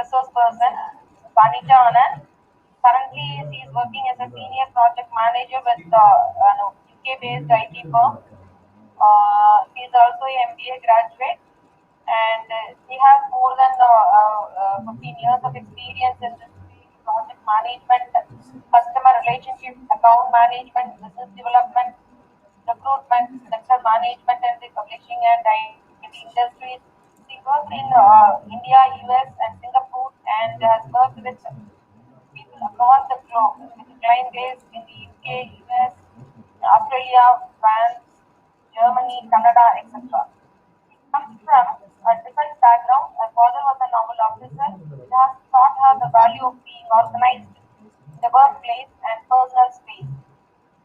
resource person, ANITA Anand. Currently, she is working as a senior project manager with UK-based IT firm. She is also a MBA graduate, and she has more than 15 years of experience in this field: project management, customer relationship, account management, business development, recruitment, sector management, and the publishing and IT industries. She worked in India, US, and Singapore, and has worked with people across the globe, with client base in the UK, US, Australia, France, Germany, Canada, etc. She comes from a different background. Her father was a naval officer. It has taught her the value of being organized in the workplace and personal space.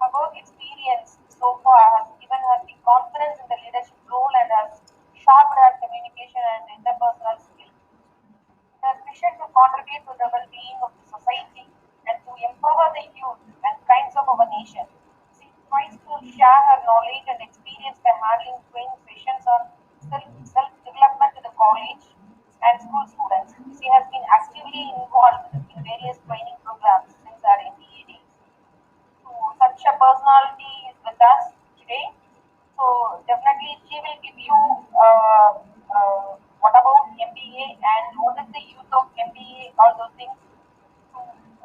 Her work experience so far has given her the confidence in the leadership role and has sharpened her communication and interpersonal skills. Her mission to contribute to the well-being of the society and to empower the youth and kinds of our nation. She tries to share her knowledge and experience by handling training sessions on self-development to the college and school students. She has been actively involved in various training programs since her MBA days. So such a personality is with us today. So definitely she will give you what about MBA and what is the use of MBA, all those things. So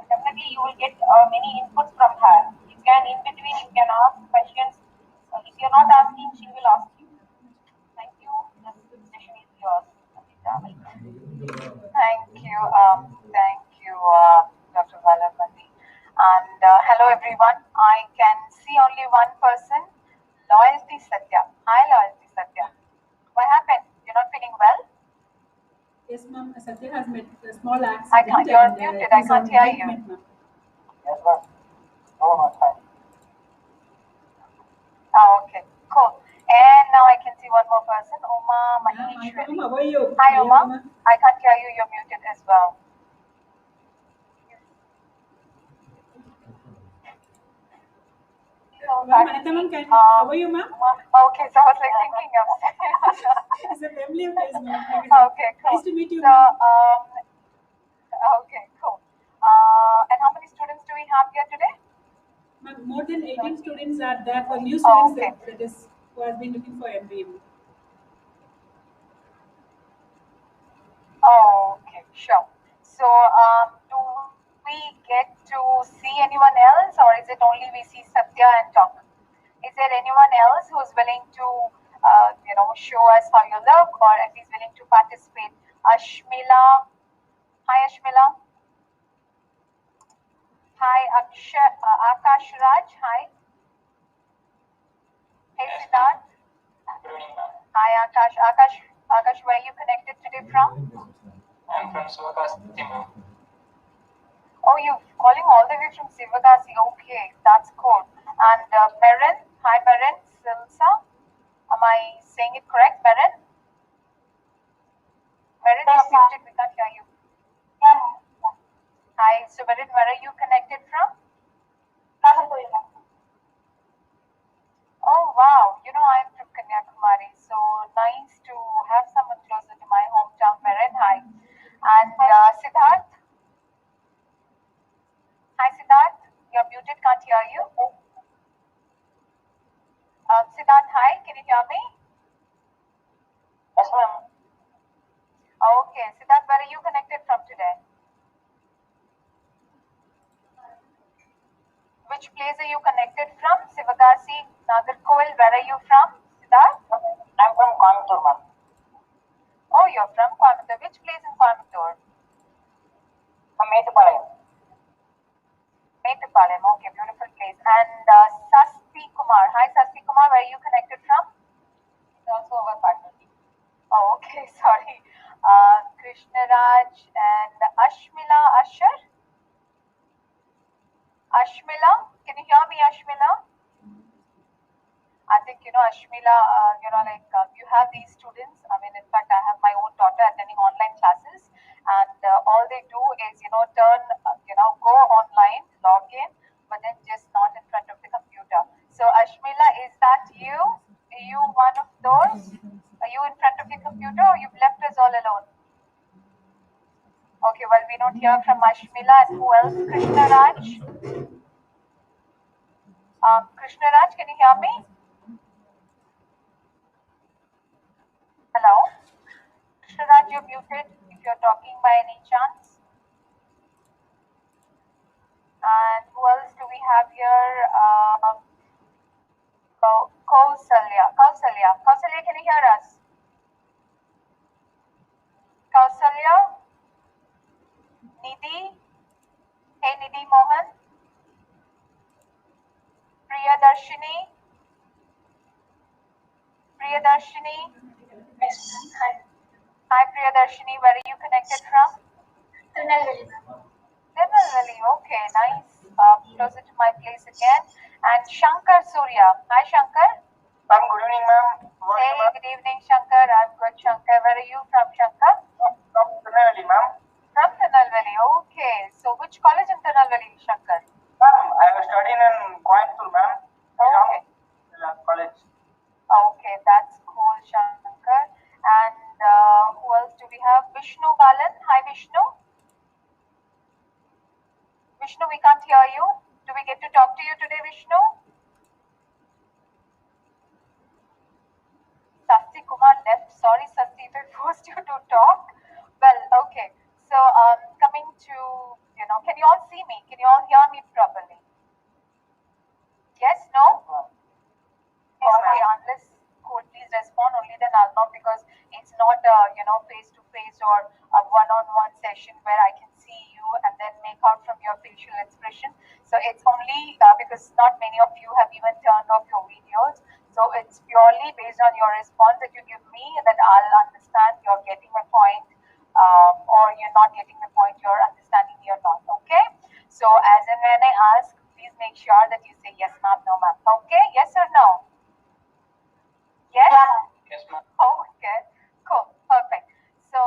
definitely you will get many inputs from her. You can in between you can ask questions. If you're not asking, she will ask you. Thank you. This session is yours. Thank you. Thank you, Dr. Valapati. And hello, everyone. I can see only one person, Loyalty Satya. Hi, Loyalty Satya. What happened? You're not feeling well? Yes, ma'am. Satya has met a small accident. I can't. You're muted. I can't hear you. Yes, ma'am. No, not fine. Oh, okay. Cool. And now I can see one more person, Uma Maheshwari. How are you? Hi, Uma. I can't hear you. You're muted as well. How are you, ma'am? Okay, so I was like thinking of. It's a familiar face, ma'am. Okay, cool. Nice to meet you, So, okay, cool. And how many students do we have here today? Ma'am, more than 18 students are there for new students that is who has been looking for MBA. Oh, okay, sure. So, do we get to see anyone else, or is it only we see Satya and talk? Is there anyone else who is willing to, show us how you look, or at least willing to participate? Ashmila. Hi, Ashmila. Hi, Akash Raj. Hi. Hey, Siddharth. Hi, Akash. Akash, where are you connected today from? I'm from Sivakasi. Oh, you're calling all the way from Sivakasi. Okay, that's cool. And Meren. Hi, Meren. Silsa. Am I saying it correct, Meren? Meren, you're muted. We can't hear you. Hi, so Meren, where are you connected from? Oh, wow. I'm from Kanyakumari. So nice to have someone closer to my hometown, Meren. Hi. And Siddharth. Hi, Siddharth. You're muted. Can't hear you. Siddharth, hi. Can you hear me? Yes, ma'am. Okay. Siddharth, where are you connected from today? Which place are you connected from? Sivakasi, Nagarkoil. Where are you from, Siddharth? I'm from Coimbatore, ma'am. Oh, you're from Coimbatore. Which place in Coimbatore? From Metupalayam. Metupalayam. Okay, beautiful place. And Sasti Kumar. Hi, Sasti Kumar. Where are you connected from? He's also our partner. Oh, okay. Sorry. Krishnaraj and Ashmila Asher. Ashmila, can you hear me, Ashmila? I think, Ashmila, you have these students. I mean, in fact, I have my own daughter attending online classes, and all they do is, go online, log in, but then just not in front of the computer. So, Ashmila, is that you? Are you one of those? Are you in front of the computer, or you've left us all alone? we not hear from Ashmila? And who else? Krishna Raj. Krishna Raj, can you hear me? Hello? Krishna Raj, you're muted if you're talking by any chance. And who else do we have here? Kausalya. Kausalya, can you hear us? Kausalya? Nidhi? Hey, Nidhi Mohan? Priyadarshini? Priyadarshini? Yes. Hi. Hi, Priyadarshini. Where are you connected from? Tirunelveli. Tirunelveli. Okay, nice. Closer to my place again. And Shankar Surya. Hi, Shankar. Ma'am, good evening, ma'am. Hey, good evening, Shankar. I'm good, Shankar. Where are you from, Shankar? From Tirunelveli, ma'am. From Tirunelveli. Okay. So, which college in Tirunelveli, Shankar? Ma'am, I was studying in Coimbatore, ma'am. Okay. College. Okay, that's cool, Shankar. And who else do we have? Vishnu Balan. Hi, Vishnu. Vishnu, we can't hear you. Do we get to talk to you today, Vishnu? Sasti Kumar left. Sorry, Sasti, if I forced you to talk. Well, okay. So, coming to, can you all see me? Can you all hear me properly? Yes, no? Okay, unless cool, please respond, only then I'll know, because it's not a face-to-face or a one-on-one session where I can see you and then make out from your facial expression. So it's only because not many of you have even turned off your videos. So it's purely based on your response that you give me that I'll understand you're getting my point, or you're not getting the point, you're understanding me or not. Okay? So as and when I ask, please make sure that you say yes ma'am, no ma'am. Okay? Yes or no? Yes? Yes, ma'am. Okay, cool, perfect. So,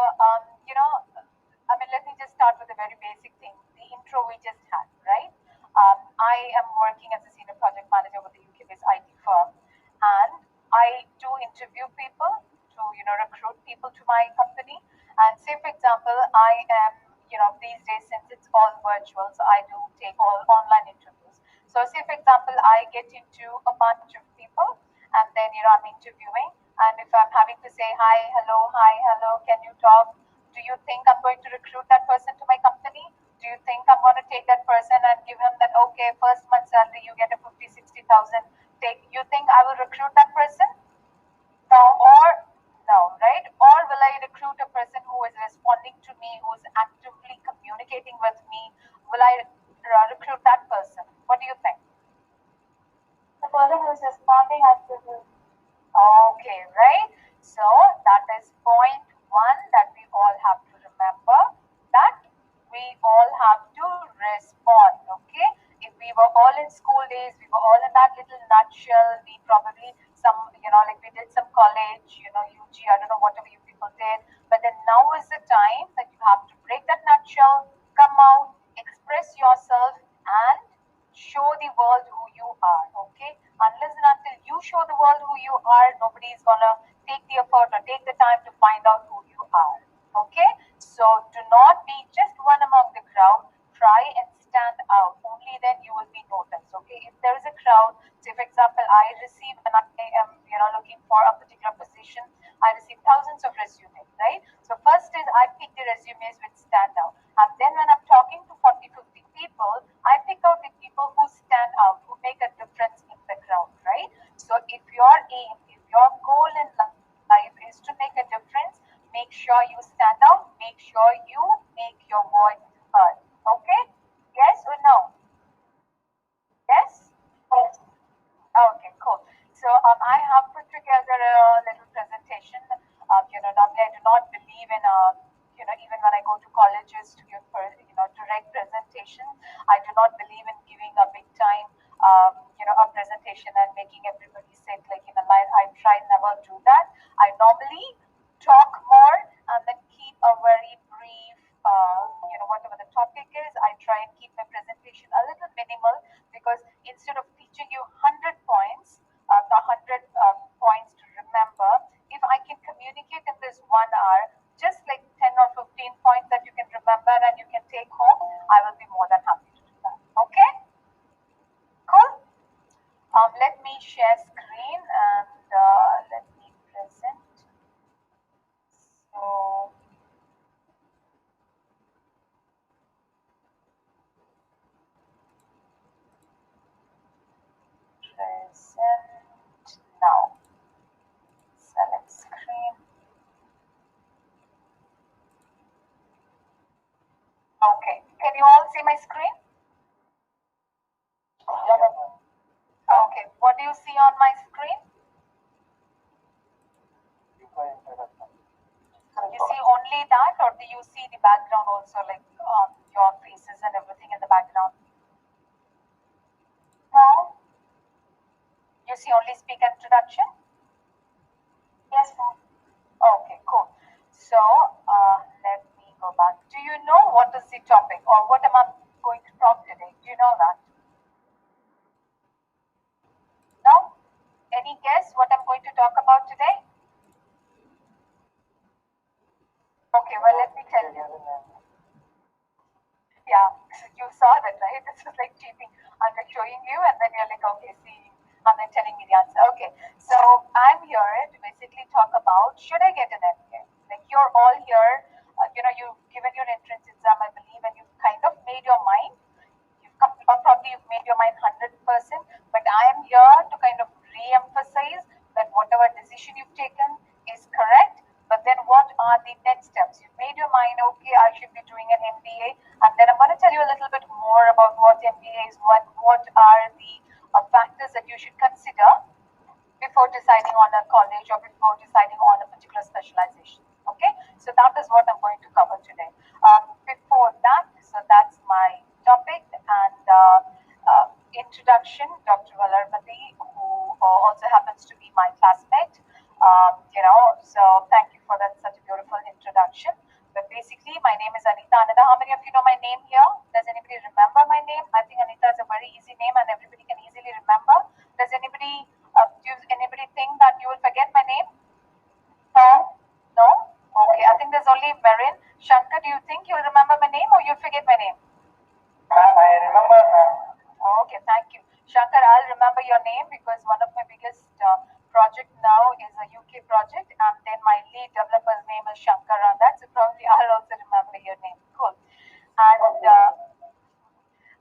let me just start with a very basic thing, the intro we just had, right? I am working as a senior project manager with a UK-based IT firm, and I do interview people to, recruit people to my company. And say, for example, I am, these days, since it's all virtual, so I do take all online interviews. So, say, for example, I get into a bunch of people, and then I'm interviewing, and if I'm having to say hi, hello, can you talk? Do you think I'm going to recruit that person to my company? Do you think I'm going to take that person and give him that, okay, first month salary, you get a 50,000-60,000, you think I will recruit that person? No, right? Or will I recruit a person who is responding to me, who is actively communicating with me? Will I recruit that person? What do you think? The person who is responding has to do. Okay, right? So that is point one that we all have to remember, that we all have to respond. Okay, if we were all in school days, we were all in that little nutshell, we probably we did some college, UG, I don't know, whatever you people did, but then now is the time that you have to break that nutshell, come out, express yourself, and show the world who you are. Okay, unless and until you show the world who you are, nobody is gonna take the effort or take the time to find out who you are. Okay, so do not be just one among the crowd, try and stand out, only then you will be noticed. Okay, if there is a crowd, say for example, I receive, and I am looking for a particular position, I receive thousands of resumes, right? So first is I pick the resumes which stand out, and then when I'm talking to 40-50 people, I pick out the people who stand out, who make a difference in the crowd, right? So if your aim, if your goal in life is to make a difference, make sure you stand out, make sure you make your voice heard. Okay? Yes or no? Yes? Yes. Okay, cool. So I have put together a little presentation. Normally I do not believe in, even when I go to colleges to give, direct presentation, I do not believe in giving a big time, a presentation and making everybody sit like in a line. I try never do that. I normally talk more and then keep a very brief, whatever the topic is, I try and keep my presentation a little minimal, because instead of teaching you 100 points, the 100 points to remember, if I can communicate in this 1 hour, just like 10 or 15 points that you can remember and you can I will be more than happy to do that. Okay? Cool. Let me share screen and let me present. So, present now. Select screen. Okay. Can you all see my screen? Okay. What do you see on my screen? You see only that, or do you see the background also, like your faces and everything in the background? No? You see only speaker introduction? Yes, ma'am. Okay, cool. So let me go back. Do you know what is the topic, or what am I going to talk today? Do you know that? No? Any guess what I'm going to talk about today? Okay, well, let me tell you. Yeah, you saw that, right? This is like cheating. I'm like showing you, and then you're like, okay, see, and then telling me the answer. Okay, so I'm here to basically talk about, should I get an MBA? Like, you're all here, you've given your entrance exam, I believe, and you've kind of made your mind. You've come, or probably you've made your mind 100%, but I am here to kind of re-emphasize that whatever decision you've taken is correct. But then what are the next steps? You've made your mind, okay, I should be doing an MBA, and then I'm going to tell you a little bit more about what MBA is, what are the factors that you should consider before deciding on a college or before deciding on a particular specialization. Okay, so that is what I'm going to cover today. Before that, so that's my topic, and introduction, Dr. Valarmati, who also happens to be my classmate. So thank you for that, such a beautiful introduction. But basically, my name is ANITA. ANITA, how many of you know my name here? Does anybody remember my name? I think ANITA is a very easy name and everybody can easily remember. Does anybody, anybody think that you will forget my name? No? No? Okay, I think there's only Marin. Shankar, do you think you'll remember my name or you'll forget my name? Ma'am, I remember, ma'am. Okay, thank you. Shankar, I'll remember your name because one of my biggest project now is a UK project, and then my lead developer's name is Shankar, and that's probably I'll also remember your name. Cool. And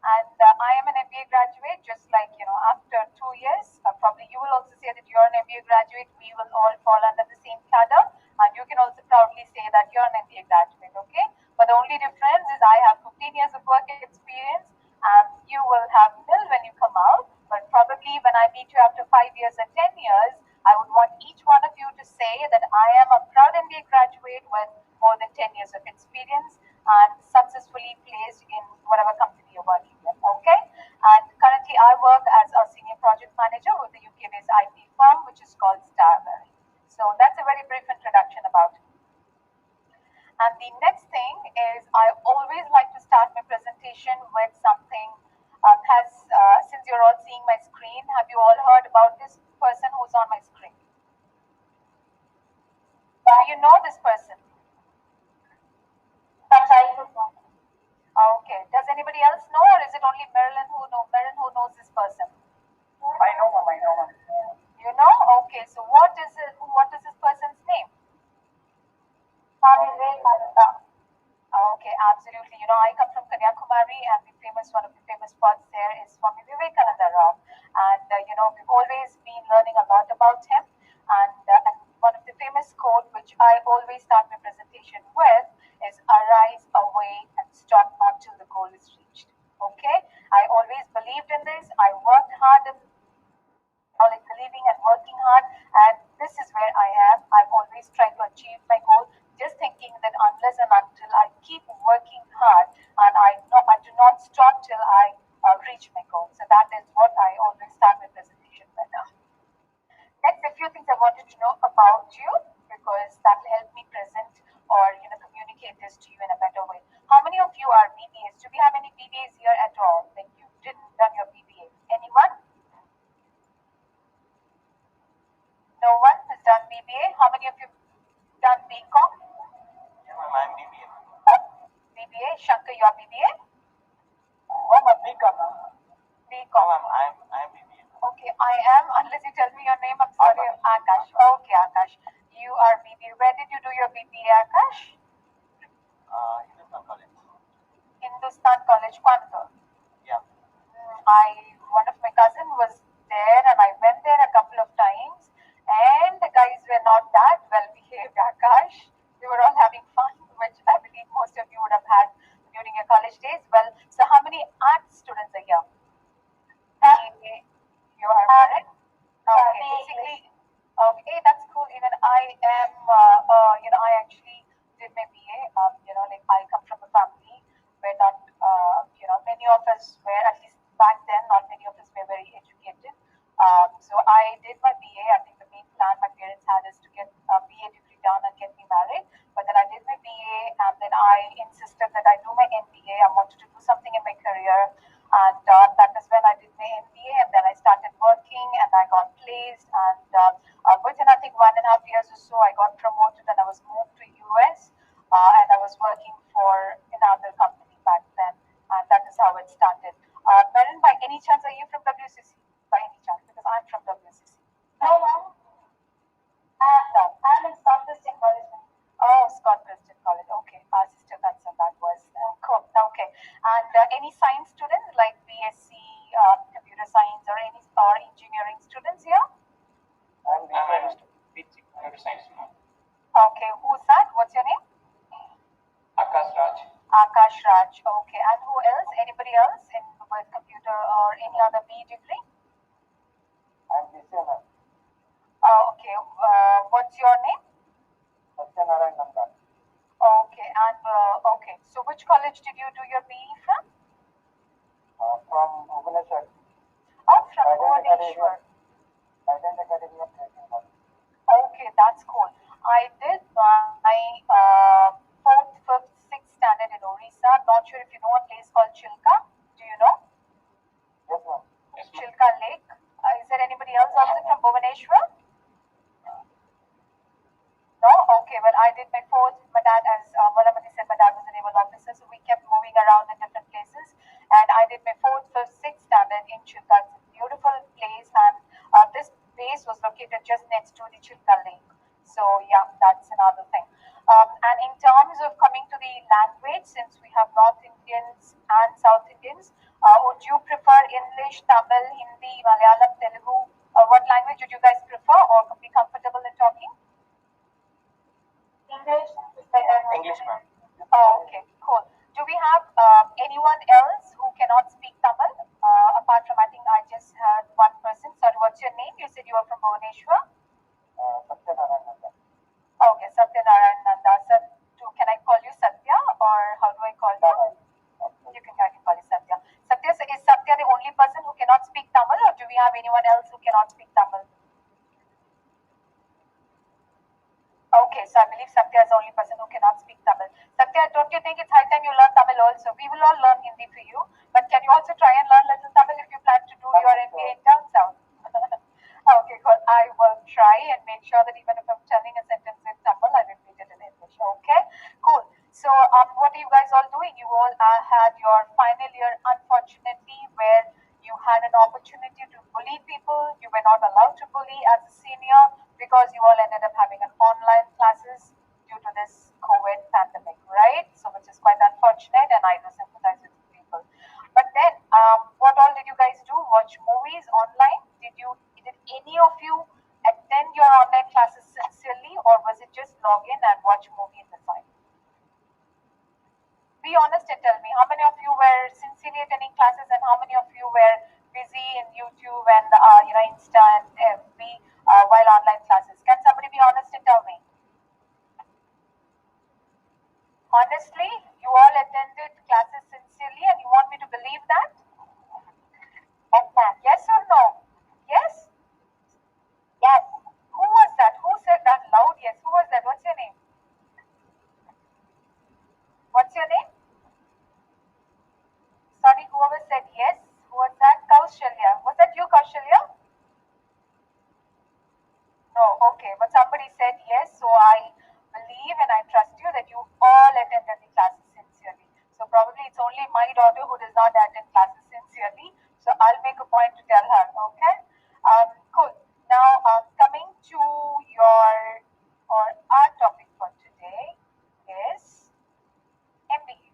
I am an MBA graduate, just like, after 2 years, probably you will also say that you're an MBA graduate. We will all fall under the same cadre, and you can also proudly say that you're an MBA graduate, okay? But the only difference is I have 15 years of work experience, and you will have nil when you come out. But probably when I meet you after 5 years and 10 years, I would want each one of you to say that I am a proud MBA graduate with more than 10 years of experience and successfully placed in whatever company you're working with, okay? And currently I work as a senior project manager with the UK-based IT firm, which is called Starberry. So that's a very brief introduction about me. And the next thing is I always like to start my presentation with something, since you're all seeing my screen, have you all heard about this person who's on my screen? Do you know this person? Okay. Does anybody else know, or is it only Marilyn who knows this person? I know, ma'am. I know, ma'am. You know? Okay. So what is this person's name? Okay, absolutely. I come from Kanyakumari, and one of the famous spots there is Swami Vivekananda Rao. And we've always been learning a lot about him. And one of the famous quote, which I always start my presentation with, is "Arise, away, and stop not till the goal is reached." Okay, I always believed in this. I worked hard in like believing and working hard, and this is where I am. I've always tried to achieve my goal, just thinking that unless and until I keep working hard and I do not stop till I reach my goal. So that is what I always start my presentation with. Next, a few things I wanted to know about you, because that will help me present or communicate this to you in a better way. How many of you are BBAs? Do we have any BBAs here at all? Like, you didn't done your BBA? Anyone? No one has done BBA. How many of you done BCom? Yeah, ma'am, I'm BBA. BBA. Shankar, your BBA? you tell me your name? I'm sorry, Akash. Okay, Akash. You are BBA. Where did you do your BBA, Akash? Hindustan College. Hindustan College, Coimbatore. Yeah. One of my cousin was there, and I went there a couple of times, and the guys were not that well behaved, Akash. They were all having fun, which I believe most of you would have had during your college days. Well, so how many art students are here? You are correct. Okay, basically, okay, that's cool. Even I am, I actually did my BA. Like I come from a family where not, many of us were, at least back then, not many of us were very educated. So I did my BA. I think the main plan my parents had is to get a BA degree done and get me married. But then I did my BA, and then I insisted that I do my MBA. I wanted to do something in my career. And that is when I did my MBA, and then I started working, and I got placed, and within I think 1.5 years or so, I got promoted, and I was moved to US, and I was working for another company back then, and that is how it started. Marin, by any chance, are you from WCC? By any chance, because I'm from WCC. No, ma'am. No. I'm in South Christian College. Oh, Scott Christian College. Okay, our sister concern that was cool. Okay, and any science students like BSc, computer science, or any or engineering students here? I'm BC Computer Science. Okay, who's that? What's your name? Akash Raj. Akash Raj. Okay, and who else? Anybody else in with computer or any other B degree? I'm BC ma'am. Okay, what's your name? ANANDA. Okay, and okay, so which college did you do your BE from? From Bhubaneswar. Oh, from Bhubaneswar. Okay, that's cool. I did my fourth, fifth, sixth standard in Orissa. Not sure if you know a place called Chilka. Do you know? Yes, ma'am. Chilka Lake. Is there anybody else also from Bhubaneswar? No? Okay, well, I did my fourth. My dad, as Malamati said, my dad was a naval officer, so we kept moving around in different places. And I did my fourth, fifth, sixth standard in Chilka. It's a beautiful place, and this base was located just next to the Chilka Lake. So, yeah, that's another thing. And in terms of coming to the language, since we have North Indians and South Indians, would you prefer English, Tamil, Hindi, Malayalam, Telugu? What language would you guys prefer or be comfortable in talking? English is better. English, ma'am. Oh, okay, cool. Do we have anyone else who cannot speak Tamil? Apart from, I think I just heard one person. Sorry, what's your name? You said you are from Bhubaneswar. Okay, Satyanarayan Nanda. Sir, can I call you Satya, or how do I call you? I can call you Satya. Satya, so is Satya the only person who cannot speak Tamil, or do we have anyone else who cannot speak Tamil? Okay, so I believe Satya is the only person who cannot speak Tamil. Satya, don't you think it's high time you learn Tamil also? We will all learn Hindi for you, but can you also try and learn little Tamil if you plan to do your MBA in down south? Okay, cool. I will try and make sure that even if I'm telling a sentence in Tamil, I repeat it in English. Okay, cool. So, what are you guys all doing? You all had your final year, unfortunately, where you had an opportunity to bully people. You were not allowed to bully as a senior because you all ended up having an online classes due to this COVID pandemic, right? So, which is quite unfortunate, and I do sympathize with people. But then, what all did you guys do? Watch movies online? Did any of you attend your online classes sincerely, or was it just log in and watch movie in the side? Be honest and tell me, how many of you were sincerely attending classes, and how many of you were busy in YouTube and Insta and FB while online classes? Can somebody be honest and tell me? Honestly, you all attended classes sincerely, and you want me to believe that? Yes or no? Yes? Yes. Who was that? Who said that loud? Yes. Who was that? What's your name? What's your name? Sorry, whoever said yes. Who was that? Kaushalya. Was that you, Kaushalya? No. Okay. But somebody said yes, so I believe and I trust you that you all attended the classes sincerely. So probably it's only my daughter who does not attend classes sincerely. So I'll make a point to tell her. Okay. Cool. Now, coming to our topic for today is MBA,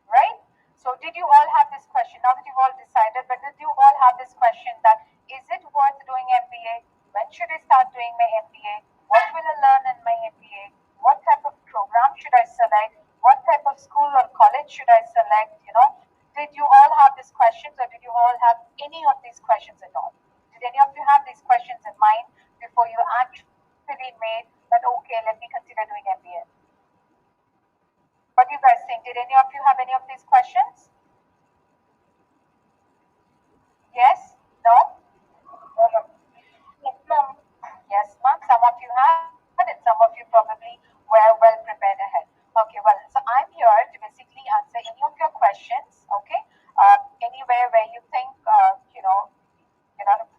right? So did you all have this question? Now that you've all decided, but did you all have this question that is it worth doing MBA? When should I start doing my MBA? What will I learn in my MBA? What type of program should I select? What type of school or college should I select? Did you all have these questions, or did you all have any of these questions at all? Did any of you have these questions in mind before you actually made that, okay, let me consider doing MBA? What do you guys think? Did any of you have any of these questions? Yes? No? Yes, ma'am. Yes, ma'am. Some of you had and some of you probably were well prepared ahead. Okay, well, so I'm here to basically answer any of your questions, okay? Anywhere where you think,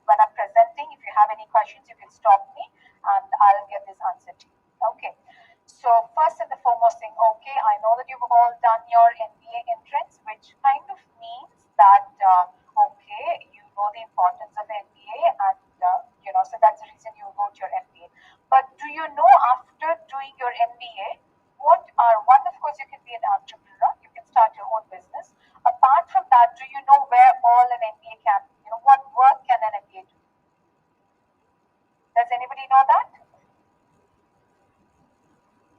when I'm presenting, if you have any questions, you can stop me and I'll get this answer to you. Okay. So first and the foremost thing, okay, I know that you've all done your MBA entrance, which kind of means that, okay, you know the importance of MBA and, so that's the reason you wrote your MBA. But do you know after doing your MBA, one, of course, you can be an entrepreneur, you can start your own business. Apart from that, do you know where all an MBA can, what work can an MBA do? Does anybody know that?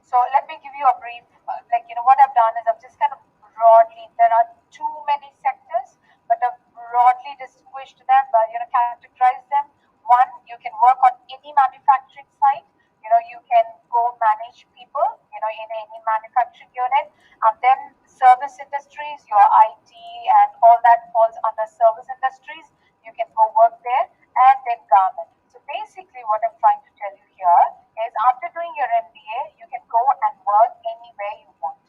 So let me give you a brief, what I've done is I've just kind of broadly, there are too many sectors, but I've broadly distinguished them, categorized them. One, you can work on any manufacturing site, you can go manage people, in any manufacturing unit, and then service industries, your IT and all that falls under service industries, you can go work there, and then garment. So basically what I'm trying to tell you here is after doing your MBA, you can go and work anywhere you want.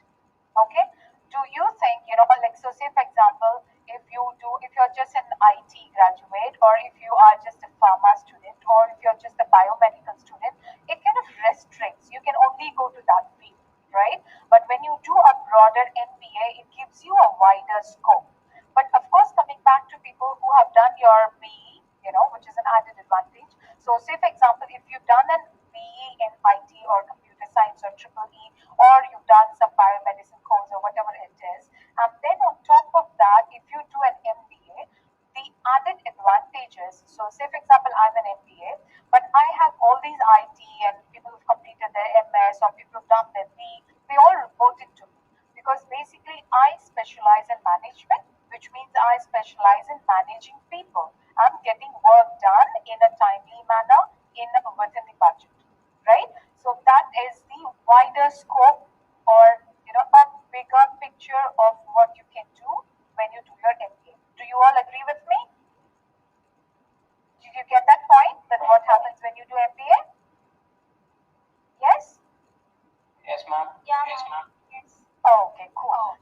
Okay? Do you think, so say for example, if you're just an IT graduate, or if you are just a pharma student, or if you're just a biomedical student, it kind of restricts. You can only go to that field, right? But when you do a broader MBA, it gives you a wider scope. But of course, coming back to people who have done your BE, which is an added advantage. So say for example, if you've done an BE in IT or computer science or EEE, or you've done some biomedicine course or whatever it is, and then on top of that, if you do an MBA, the added advantages, so say for example, I'm an MBA, but I have all these IT and people who've completed their MS or people who've done their BE, they all reported to me, because basically I specialize in management, which means I specialize in managing people. I'm getting work done in a timely manner within the budget, right? So that is the wider scope, or a bigger picture of what you can do when you do your MBA. Do you all agree with me? Did you get that point? That what happens when you do MBA? Yes? Yes, ma'am. Yeah, Yes, ma'am. ma'am. Yes. Okay, cool.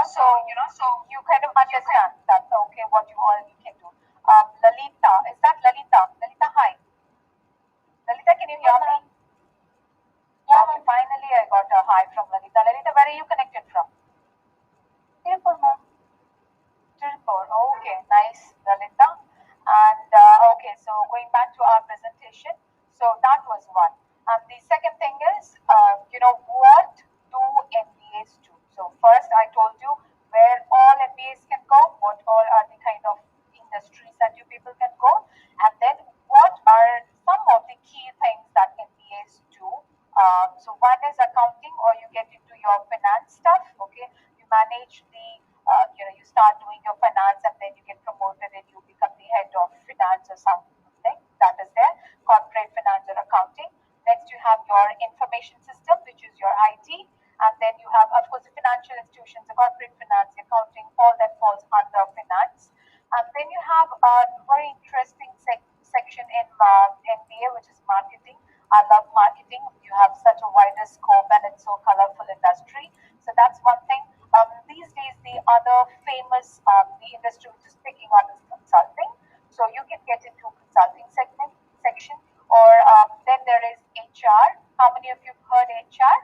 So you kind of understand that, okay, what you all can do. Lalita, is that Lalita? Lalita, hi. Lalita, can you hear me? Yeah, Okay, ma'am. finally I got a hi from Lalita. Lalita, where are you connected from? Beautiful, ma'am. Tirupur. Okay, nice, Lalita. And okay, so going back to our presentation, so that was one. And the second thing is, what do MBAs do? So first, I told you where all MBAs can go, what all are the kind of industries that you people can go, and then what are some of the key things that MBAs do. So one is accounting, or you get into your finance stuff. Okay, you manage the you start doing your finance and then you get promoted and you become the head of finance or something. That is there, corporate finance or accounting. Next, you have your information system, which is your IT. And then you have, of course, the financial institutions, the corporate finance, the accounting, all that falls under finance. And then you have a very interesting section in MBA, which is marketing. I love marketing. You have such a wider scope and it's so colorful industry. So that's one thing. These days, the other famous the industry which is picking up is consulting. So you can get into consulting section, or then there is HR. How many of you have heard HR?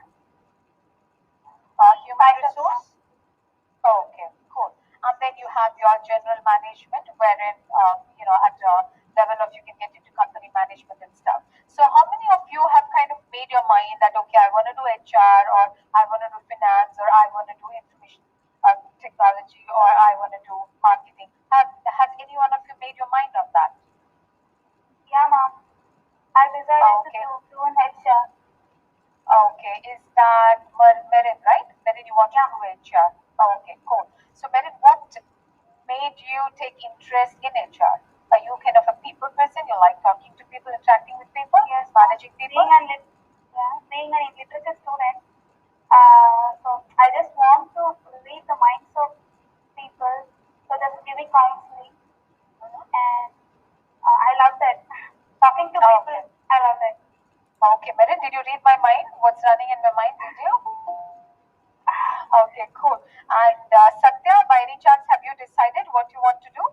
Human resource. Okay, cool. And then you have your general management, wherein at a level of you can get into company management and stuff. So how many of you have kind of made your mind that, okay, I want to do HR, or I want to do finance, or I want to do information technology, or I want to do marketing? Has any one of you made your mind on that? Yeah, ma'am. I decided to do an HR. Okay, is that Merin, right? Merin, you want to do HR? Okay, cool. So Merin, what made you take interest in HR? Are you kind of a people person? You like talking to people, interacting with people? Yes. Managing people? Being an literature student, so I just want to read the minds of people, so just giving counseling, and I love that. Talking to people, I love that. Okay, Merin, did you read my mind? What's running in my mind? Did you? Okay, cool. And Satya, by any chance, have you decided what you want to do?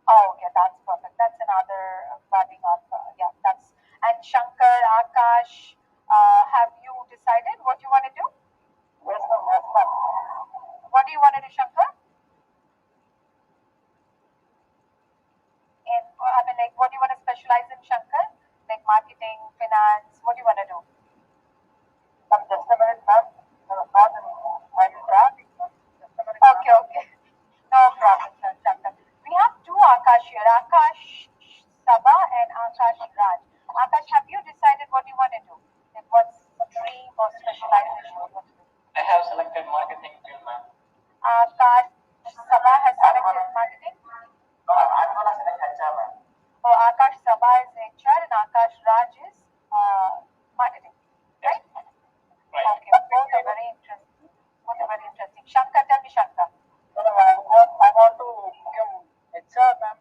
Oh, okay, that's perfect. That's another budding up. Yeah, that's. And Shankar, Akash, have you decided what you want to do? Yes, ma'am. Yes, ma'am. What do you want to do, Shankar? And I mean, like, what do you want to specialize in, Shankar? Like marketing, finance. What do you want to do? Just a minute, ma'am. Not in my track. Just a minute. Okay, okay. No problem, sir, Shankar. We have two Akash here, Akash Sabha and Akash Raj. Akash, have you decided what you want to do? Like, what's dream or specialization you want to do? I have selected marketing field, ma'am. Akash Sabha has selected marketing. No, I'm gonna select HR, ma'am. Oh, Akash Sabha is HR and Akash Raj is marketing, right? Right. Okay, both are very interesting. Both are very interesting. Shankar, tell me, Shankar. No, no, I want to become HR, ma'am.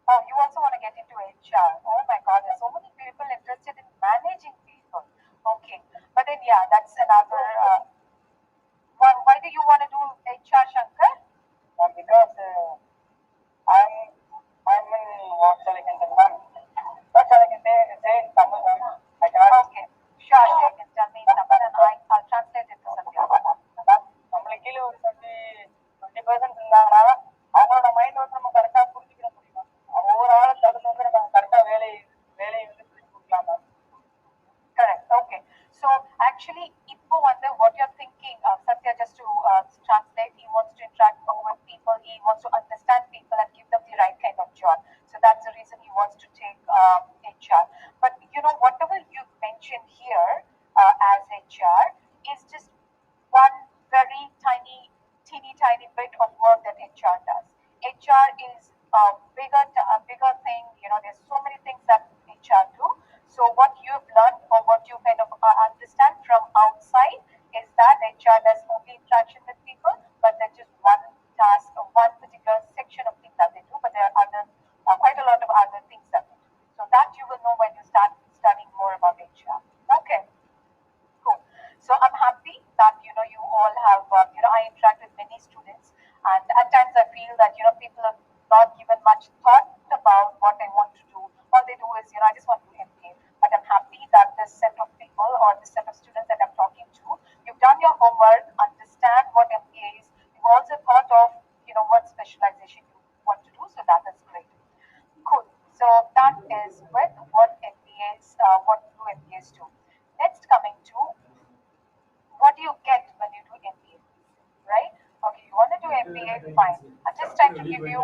Oh, you also want to get into HR. Oh my God, there's so many people interested in managing people. Okay, but then yeah, that's another. Why do you want to do HR, Shankar? Because I'm in what shall I can say, ma'am? What shall I can say in Tamil, ma'am? I cannot. Okay, sure, you can tell me in Tamil and I'll translate it to Satya. நம்மளுக்கு கீழே ஒரு 20% இருந்தாங்கன்னா அவங்களோட mind வந்து நம்ம கரெக்டாக புரிஞ்சுக்கிட முடியும். ஒவ்வொரு ஆளும் தகுந்த வந்து நம்ம கரெக்டாக வேலையை வந்து பிரிச்சு கொடுக்கலாம் ma'am. Correct. Okay. So actually, Ipo wonder what you're thinking. Satya, just to translate, he wants to interact more with people. He wants to understand people and give them the right kind of job. So that's the reason he wants to take HR. But you know, whatever you mentioned here as HR is just one very teeny tiny bit of work that HR does. HR is a bigger thing. You know, there's so many things that HR do. So what you've learned or what you kind of understand from outside is that HR does only interaction with people, but that's just one task or one particular section of things that they do. But there are quite a lot of other things that they do. So that you will know when you start studying more about HR. Okay. Cool. So I'm happy that you all have I interact with many students, and at times I feel that people have not given much thought about what I want to do. All they do is I just want to do MBA. But I'm happy that this set of people or this set of students that I'm talking to, you've done your homework, understand what MBA is. You've also thought of what specialization you want to do. So that is great. Cool. So that is with what MBAs, what do MBAs do. Next, coming to what do you get when you do MBA, right? Okay, you want to do MBA, fine. I'm just trying to give you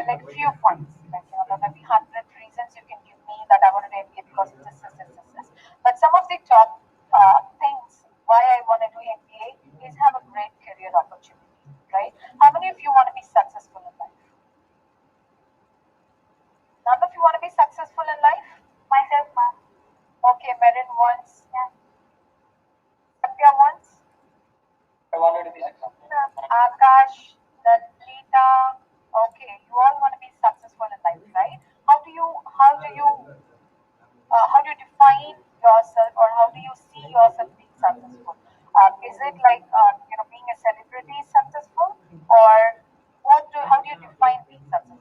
like few points, like maybe 100 reasons you can give me that I want to do MBA because of this. But some of the top things why I want to do MBA is have a great career opportunity, right? How many of you want to be successful in life? None of you want to be successful in life? Myself, ma'am. Okay, Merin wants. Yeah. Satya wants. I wanted to be successful. Akash, Lalita. Okay, you all want to be successful in life, right? How do you define yourself, or how do you see yourself being successful? Is it like being a celebrity is successful, or how do you define being successful?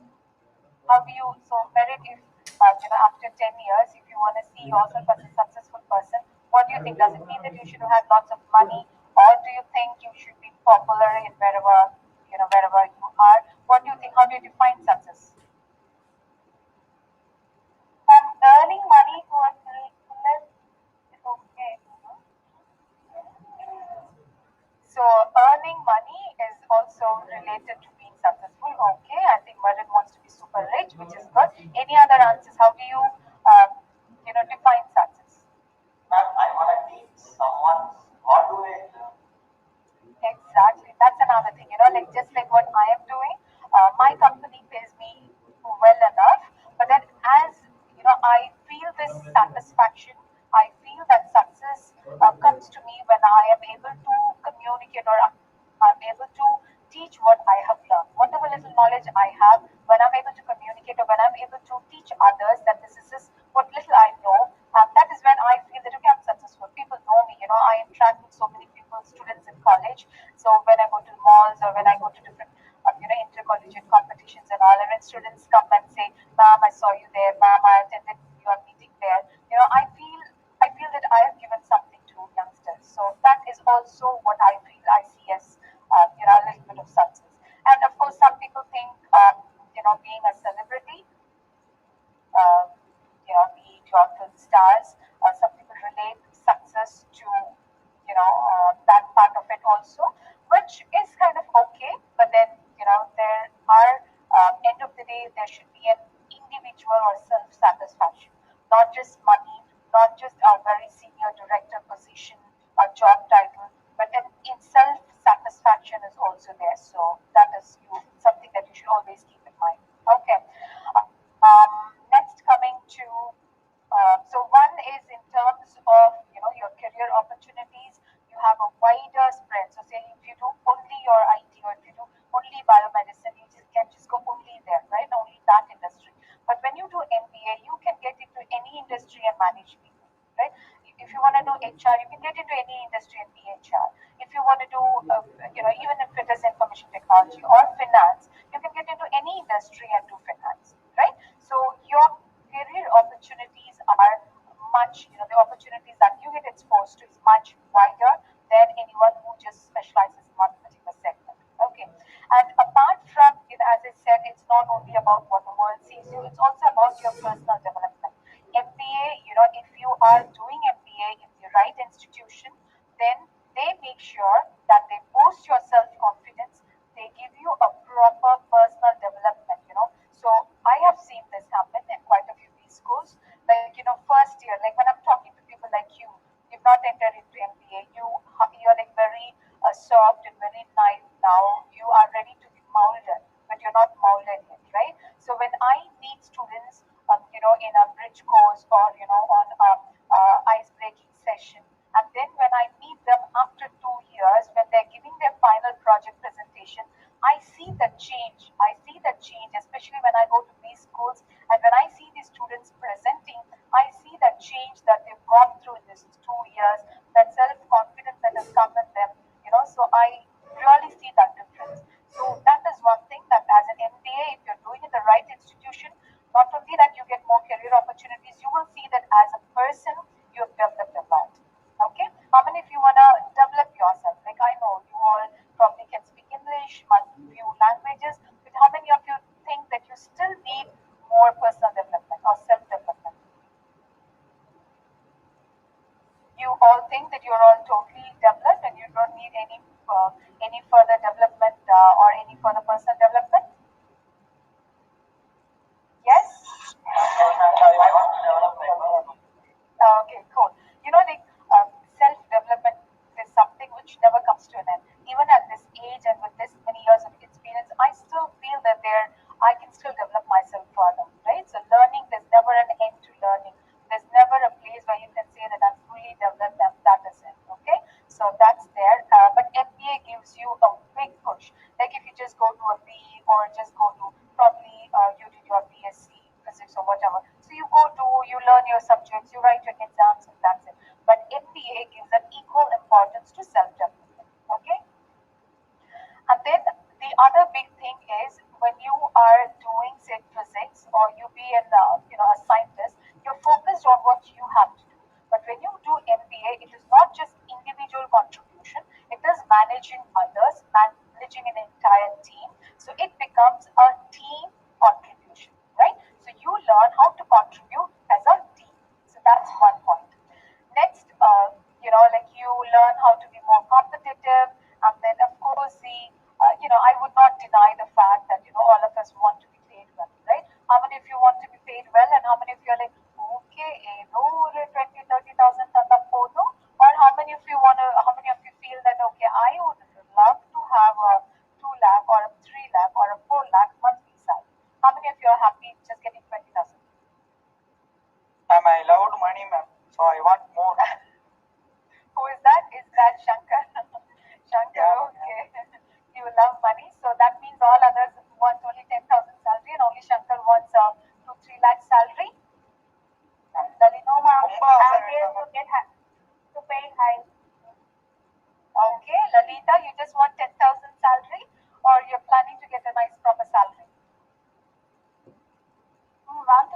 How do you merit if after 10 years, if you want to see yourself as a successful person, what do you think? Does it mean that you should have lots of money, or do you think you should be popular in wherever you are? What do you think? how do you define success? Earning money to a fullest is okay. So earning money is also related to being successful. Okay, I think Merlin wants to be super rich, which is good. Any other answers? How do you, define success? Ma'am, I want to teach someone what do they do. Exactly. That's another thing, like just like what I am doing. My company pays me well enough, but then as I feel this satisfaction. I feel that success comes to me when I am able to communicate or I'm able to teach what I have learned. Whatever little knowledge I have, when I'm able to communicate or when I'm able to teach others that this is just what little I know, that is when I feel that okay, I'm successful. People know me, I interact with so many people, students in college. So when I go to malls or when I go to different, intercollegiate competitions and all, and when students come and say, "Ma'am, I saw you there. Ma'am, I attended your meeting there." I feel that I have given something to youngsters. So that is also what I see as a little bit of success. And of course, some people think being a celebrity, uh, the joyful stars. Some people relate success to, that part of it also, which is kind of okay. But then, there are, end of the day, there should be an individual or self-satisfaction, not just money, not just a very senior director position, a job title, but then in self-satisfaction is also there. So that is something that you should always keep in mind. Okay. Next, coming to so one is in terms of your career opportunities. You have a wider spread. So say if you do only your IT or if you do only biomedicine, you can just go only there, right? Only that industry. But when you do MBA, you can get into any industry and manage people, right? If you want to do HR, you can get into any industry and be HR. If you want to do, even if it is information technology or finance, you can get into any industry and do finance, right? So your career opportunities are much, the opportunities that you get exposed to is much wider than anyone who just specializes in one particular segment. Okay. And apart from it, as I said, it's not only about what the world sees you, it's also about your personal development. MBA, if you are doing MBA in the right institution, then they make sure that they boost your self-confidence, they give you a proper personal development, So I have seen this happen in quite a few of these schools. Like, first year, like when I'm talking to people like you've not entered into MBA, you're like very soft and very naive now. You are ready to be molded, but you're not molded yet, right? So when I meet students, in a bridge course or, on a ice breaking session, and then when I meet them after 2 years, when they're giving their final project presentation, I see the change. I see the change, especially when I go to these schools and when I see these students presenting, I see the change that they've gone through in these 2 years, that self-confidence that has come in them, so I really see that difference. So that is one thing that as an MBA, if you're doing it in the right institution, not only that you get more career opportunities, you will see that as a person, you have developed a lot. Okay? How many of you want to develop yourself? Like I know you all probably can speak English, few languages, but how many of you think that you still need more personal development or self-development? You all think that you're all totally developed and you don't need any further development or any further personal development? Yes? I want to develop my personal. Okay, cool. Like self-development is something which never comes to an end. Even at this age and with this many years of experience, I still feel that I can still develop myself further, right? So learning, there's never an end to learning. There's never a place where you can say that I'm fully developed and that is it, okay? So that's there. But MBA gives you a big push. Like if you just go to a BE or just go to probably you did your BSc physics or whatever. So you go to, you learn your subjects, you write your exams and that's it. But MBA gives an equal importance to self-development, okay? And then the other big thing is when you are doing, say, physics or you be a scientist, you're focused on what you have to do. But when you do MBA, it is not just individual contribution, it is managing others, managing an entire team. So it becomes a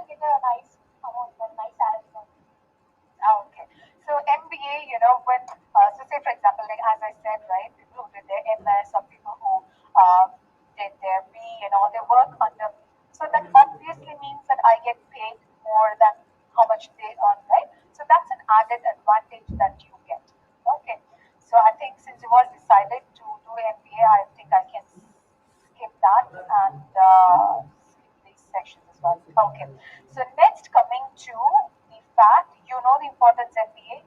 to get a nice amount, a nice salary. Okay. So MBA, when so say for example, like as I said, right, people who did their MS or people who did their B and all, they work under me. So that obviously means that I get paid more than how much they earn, right? So that's an added advantage that you get. Okay. So I think since you've all decided to do MBA, I think I can skip that and skip these sections as well. Okay. So next, coming to the fact, the importance MBA,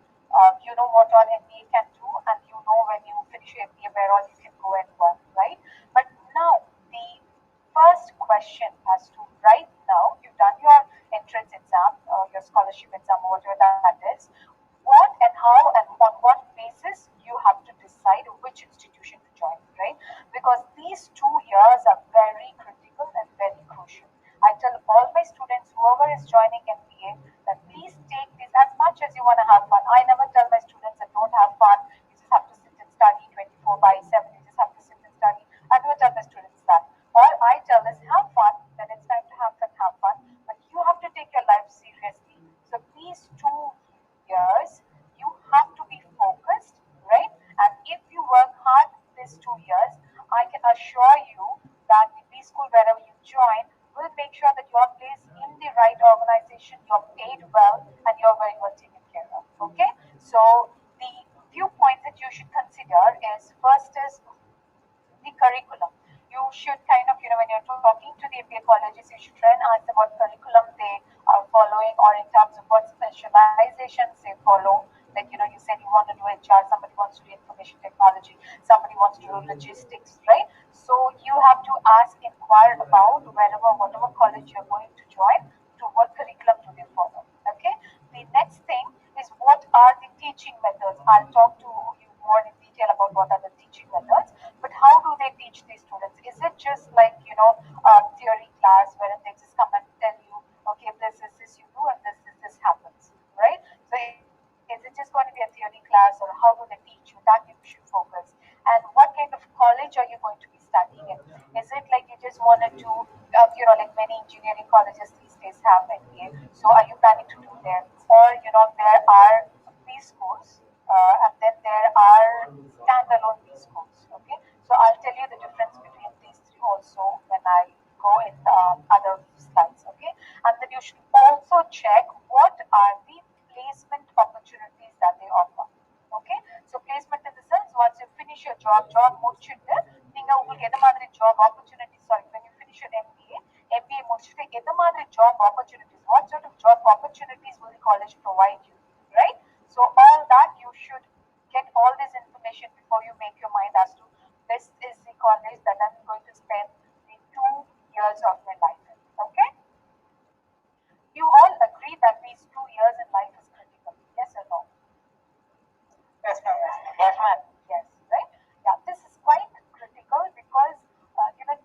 you know what all MBA can do, and you know when you finish your MBA where all you can go and work, right? But now the first question as to right now, you've done your entrance exam, your scholarship exam, or whatever that is. What and how and on what basis you have to decide which institution to join, right? Because these 2 years are very critical and very crucial. I tell all my students, whoever is joining MBA, that please take this as much as you want to have fun. I never tell my students that don't have fun, you just have to sit and study 24/7, you just have to sit and study. I never tell my students that. All I tell is have fun, when it's time to have fun, but you have to take your life seriously. So these 2 years, you have to be focused, right? And if you work hard these 2 years, I can assure you that the B school, wherever you join, will make sure that you are placed in the right organization, you're paid well, and you're very well taken care of. Okay? So the few points that you should consider is first is the curriculum. You should kind of, when you're talking to the MBA colleges, you should try and ask them what curriculum they are following or in terms of what specializations they follow. Like, you said you want to do HR, somebody wants to do information technology, somebody wants to do logistics, right? So you have to inquire about whatever college you're going to join, to what curriculum do they follow. Okay. The next thing is what are the teaching methods. I'll talk to you more in detail about what are the teaching methods, but how do they teach these students? Is it just like, a theory class where they just come and tell you, okay, this is this you do and this happens, right? So is it just going to be a theory class, or how do they teach you? That you should focus. And what kind of college are you going to be studying in? Is it like you just wanted to, like many engineering colleges these days have MBA, so are you planning to do there? Or, there are B schools, and then there are standalone B schools, okay? So I'll tell you the difference between these three also when I go in other slides, okay? And then you should also check what are the placement opportunities that they offer. Okay, so placement in the sense, once you finish your job முடிச்சிட்டு நீங்க உங்களுக்கு எந்த மாதிரி job opportunities, sorry, when you finish your MBA முடிச்சிட்டு எந்த மாதிரி job opportunities, what sort of job opportunities will the college provide you, right? So all that you should get all this information before you make your mind as to this is the college that I'm going to spend the 2 years of my life in. Okay, you all agree that these 2 years in life is critical, yes or no? Yes, ma'am. Yes, ma'am. Yes, right? Yeah, this is quite critical because,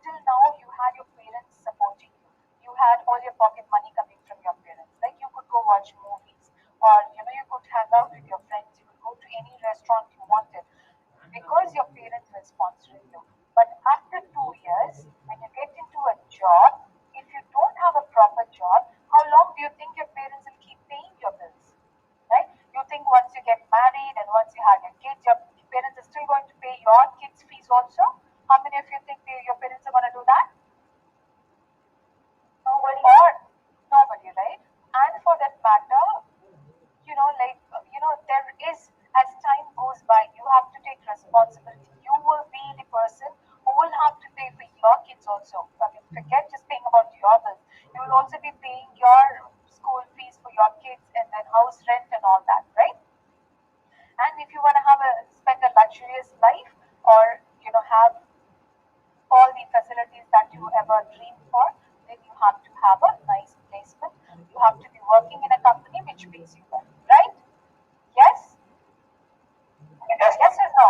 till now you had your parents supporting you. You had all your pocket money coming from your parents. Like you could go watch movies, or, you could hang out with your friends. You could go to any restaurant you wanted because your parents were sponsoring you. But after 2 years, when you get into a job, if you don't have a proper job, how long do you think your parents will keep paying your bills? Right? You think once you get married and once you have your kids, your parents are still going to pay your kids' fees also? How many of you think your parents are going to do that? Nobody. Or nobody, right? And for that matter, there is, as time goes by, you have to take responsibility. You will be the person who will have to pay for your kids also. I mean, forget just paying about your bills. You will also be paying your school fees for your kids, and then house rent and all that, right? And if you want to spend a luxurious life, or have all the facilities that you ever dreamed for, then you have to have a nice placement. You have to be working in a company which pays you well, right? Yes? Yes or no?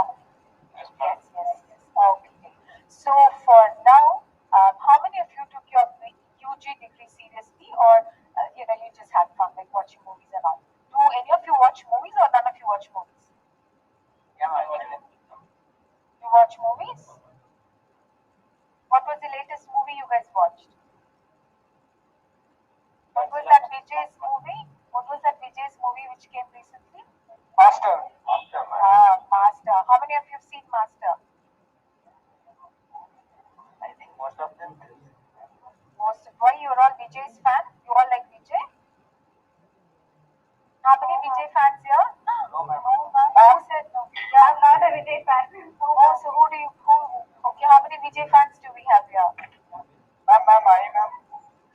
Yes, yes, yes. Okay. So for now, how many of you took your UG degree seriously, or you just had fun like watching movies and all? Do any of you watch movies, or none of you watch movies? Yeah, I was in. You watch movies? What was the latest movie you guys watched? What was Vijay fans here? No, ma'am. No, ma'am. Who said no? Yeah, I'm not a Vijay fan. Oh, so okay, how many Vijay fans do we have here? Ma'am, ma'am.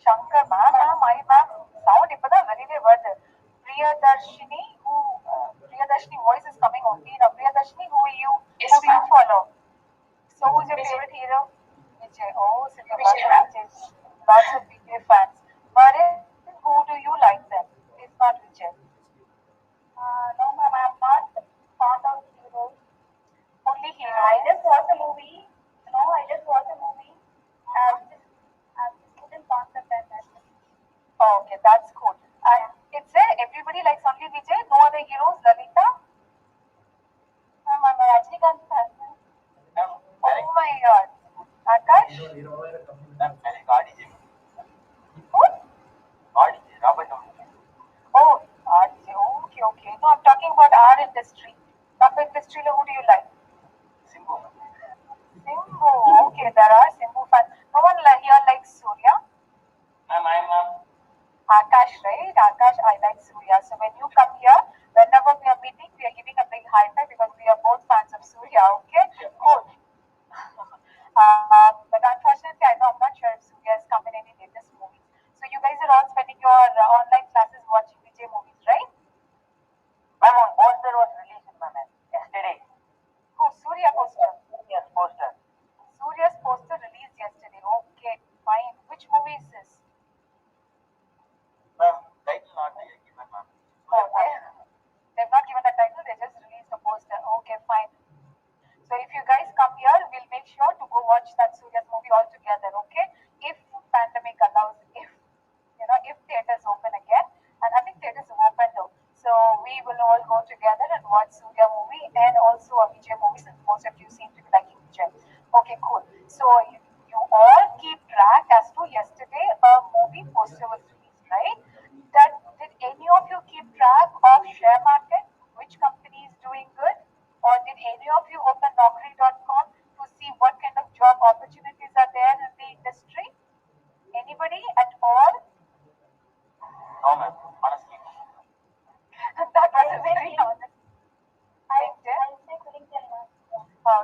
Shankar, ma'am, sound இப்பதான் வெளியிலே வருது. Priyadarshini, Priyadarshini voice is coming only. Now, Priyadarshini, who do you follow? So, who's your favorite hero? Vijay. Oh, so you lots of Vijay fans. Marin, who do you like them? If not Vijay. No, ma'am, I'm not fond of heroes. Only hero. I just watched a movie. No, I just watched a movie. I've just put in concept and that's it. Oh, okay, that's cool. And it's everybody likes only Vijay, no other heroes, Lalita? Ma'am, I'm a Rajnikant fan. Ma'am, Oh my god. Akash? ma'am, RDJ. Who? RDJ, Robert Downey. Oh, RJ. Okay. No, I'm talking about our industry. Our industry, who do you like? Simbu. Simbu. Okay, there are Simbu fans. No one here likes Surya. Ma'am. Akash, right? Akash, I like Surya. So when you come here, whenever we are meeting, we are giving a big high five because we are both fans of Surya. Okay? Cool. But unfortunately, I know I'm not sure if Surya has come in any latest movies. So you guys are all spending your online classes watching Vijay movies, right? Ma'am, on poster was released, ma'am, yesterday. Oh, Surya poster. Yes, poster. Surya's poster released yesterday. Okay, fine. Which movie is this? Ma'am, title not given, ma'am. Oh, they've not given the title, they just released the poster. Okay, fine. So if you guys come here, we'll make sure to go watch that Surya's movie all together, okay? If pandemic allows, if theaters open again, and I think theaters are open though. So we will all go together and watch Surya movie and also a Vijay movie since most of you seem to be liking Vijay. Okay, cool. So you all keep track as to yesterday a movie poster was released, right? Did any of you keep track of share market? Which company is doing good? Or did any of you open naukri.com to see what kind of job opportunities are there in the industry? Anybody at all? No, ma'am, honestly. That was a very honest. LinkedIn? I'll say LinkedIn, ma'am.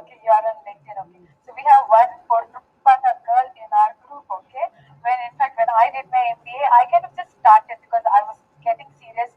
Okay, you are on LinkedIn, okay. So we have one Purupana girl in our group, okay. When I did my MBA, I kind of just started because I was getting serious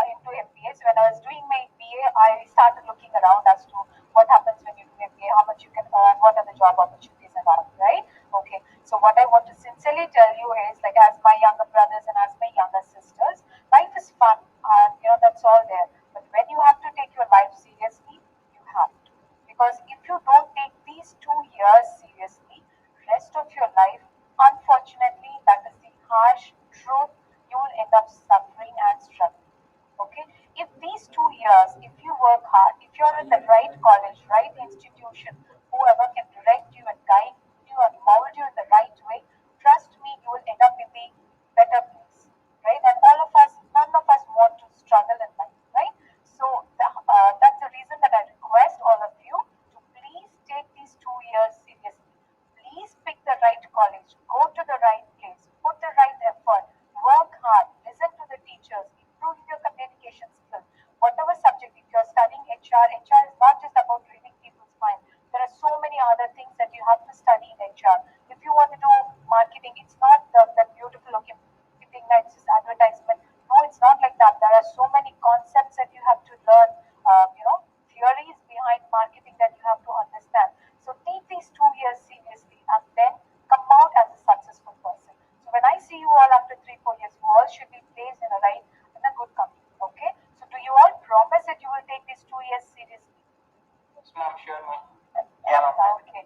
into MBA. So when I was doing my MBA, I started looking around as to what happens when you do MBA, how much you can earn, what are the job opportunities and all, right? Okay. So what I want to sincerely tell you is, like, as my younger brothers and as my younger sisters, life is fun, and that's all there. But when you have to take your life seriously, you have to. Because if you don't take these 2 years seriously, rest of your life, unfortunately, that is the harsh truth, you will end up suffering and struggling. Okay? If these 2 years, if you work hard, if you're in the right college, right institution, whoever can direct you and guide you and mold you in the right way, trust me, you will end up in the better place. Right? And none of us want to struggle in life, right? So that's the reason that I request all of you to please take these 2 years seriously. Please pick the right college, go to the right place, put the right effort, work hard, listen to the teachers, improve your communication skills. Whatever subject, if you're studying HR is not just about reading people's mind. There are so many other things that you have to study in HR. If you want to do marketing, it's not that beautiful looking thing that's just advertisement. No, it's not like that. There are so many concepts that you have to learn, theories behind marketing that you have to understand. So take these 2 years seriously and then come out as a successful person. So when I see you all after 3-4 years, you all should be placed in a good company. Okay? So do you all promise that you will take these 2 years seriously? Yes, ma'am, sure, ma'am. Yeah. Okay.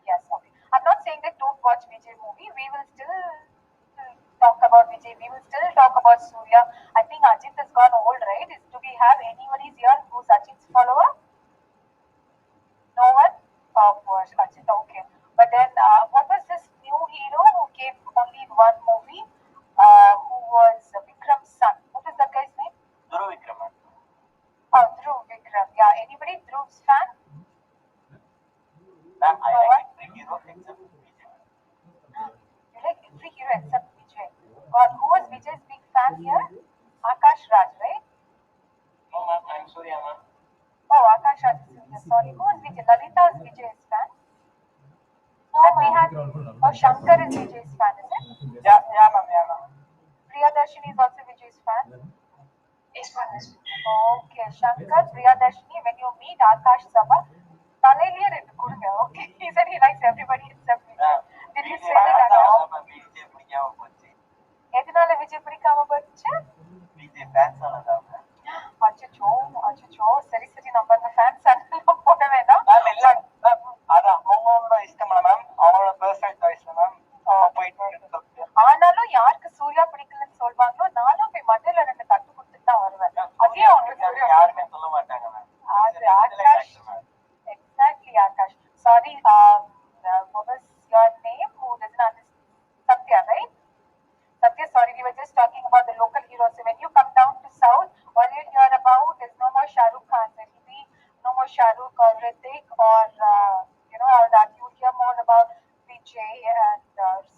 Yes. Okay. I'm not saying that don't watch Vijay movie. We will still talk about Vijay. We will still talk about Surya. I think Ajit has gone old, right? Do we have anybody here who's Ajit's follower? No one? Oh, poor Ajit. Okay. But then, what was this new hero who came only in one movie? Who was Vikram's son? What was that guy's name? Dhruv Vikram, ma'am. Oh, Dhruv Vikram. Yeah. Anybody Dhruv's fan? Ma'am, I like every hero except Vijay. You like every hero except Vijay. God, who was Vijay's big fan here? Akash Raj, right? sorry, who is Vijay? Lalita is Vijay's fan. And we had, Shankar is Vijay's fan, is it? Yeah, ma'am, yeah, ma'am. Priyadarshini is also Vijay's fan. Okay, Shankar, Priyadarshini, when you meet Akash Sabha, Taleliya rendu kudunga. Okay, he said he likes everybody except Vijay. Did you say that, Akash? எதனால விஜய் பிடிக்காம போச்சு? அச்சோ அச்சோ, சரி சரி, நம்ம அந்த fan circle போட வேணாம். மேம் இல்ல மேம், அது அவங்களோட இஷ்டம் மேம், அவங்களோட பர்சனல் சாய்ஸ் மேம். ஆனாலும் யாருக்கு சூர்யா பிடிக்கலன்னு சொல்வாங்களோ நானும் போய் மண்டையில 2 தட்டு கொடுத்துட்டு தான் வருவேன். அதே அவங்களுக்கு யாருமே சொல்ல மாட்டாங்க மேம். அது Akash. Exactly, Akash. Sorry, what was your name? Who doesn't understand? Satya, right? Satya, sorry, we were just talking about the local heroes. So when you come down to South, all you hear about is no more Shah Rukh Khan. There will be no more Shah Rukh or Hrithik or all that. You hear more about Vijay and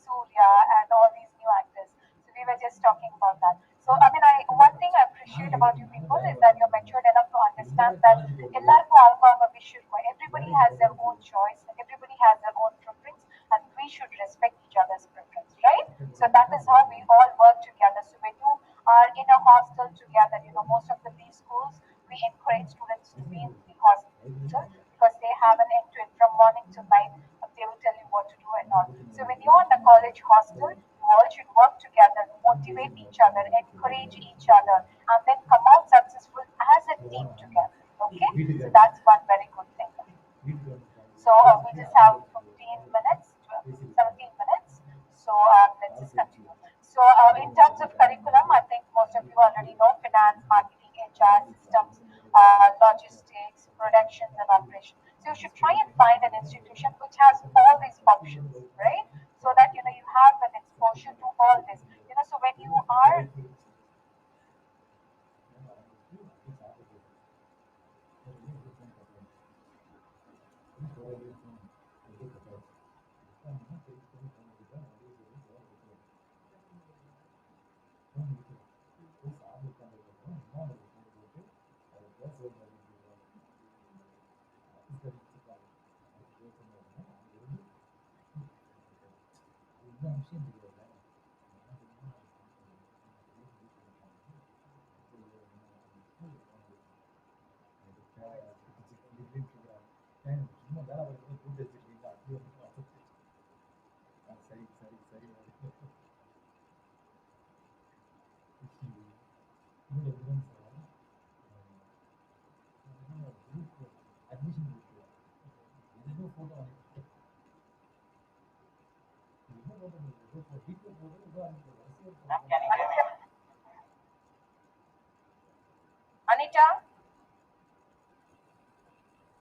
Surya and all these new actors. So we were just talking about that. So I mean, one thing I appreciate about you people is that you're matured enough to understand that everybody has their own choice, everybody has their own preference, and we should respect each other's preference, right? So that is how we all work together. So when you are in a hostel together, most of the B schools, we encourage students to be in the hostel because they have an end-to-end from morning to night. They will tell you what to do and all. So when you're in a college hostel, you all should work together, motivate each other, encourage each other, and then come out successful as a team together. Okay? So that's one very good thing. So we just have 15 minutes, 17 minutes. So let's just continue. So in terms of curriculum, I think most of you already know finance, marketing, HR, systems, logistics, productions, and operations. So you should try and find an institution which has all these options, right? So that you have an exposure to all this. So when you are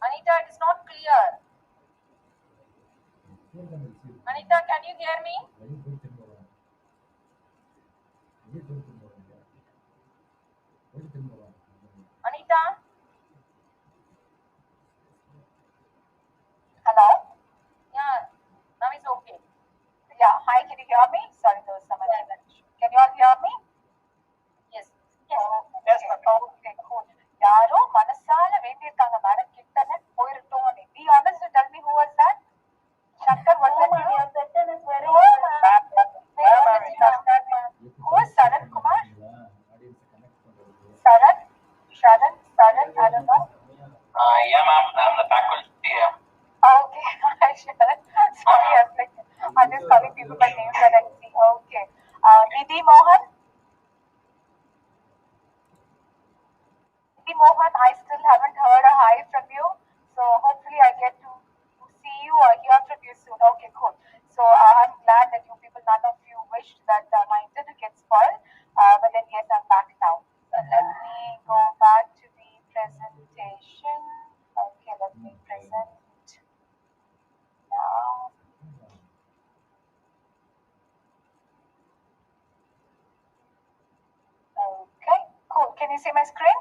Anita, it is not clear. Anita, can you hear me? Anita? Hello? Yeah, now it's okay. Yeah, hi, can you hear me? Sorry, there was some internet issue. Can you all hear me? Yes. Yes, ma'am. Okay, cool. யாரோ மனசால வேண்டியிருக்காங்க madam கிட்டன்னு போயிருட்டோம். Be honest and tell me who was that? Shankar, was that you? Your session is very Who is Saran Kumar? Saran? I don't know. Yeah, ma'am, I'm the faculty here. Okay, hi Sharan. Sorry, I'm just calling people by names that I see. Okay. Nidhi Mohan? Mohan, I still haven't heard a hi from you, so hopefully I get to see you or hear from you soon. Okay, cool. So I'm glad that you people, none of you wished that my internet gets spoiled, but then yes, I'm back now. So let me go back to the presentation. Okay, let me present now. Okay, cool. Can you see my screen?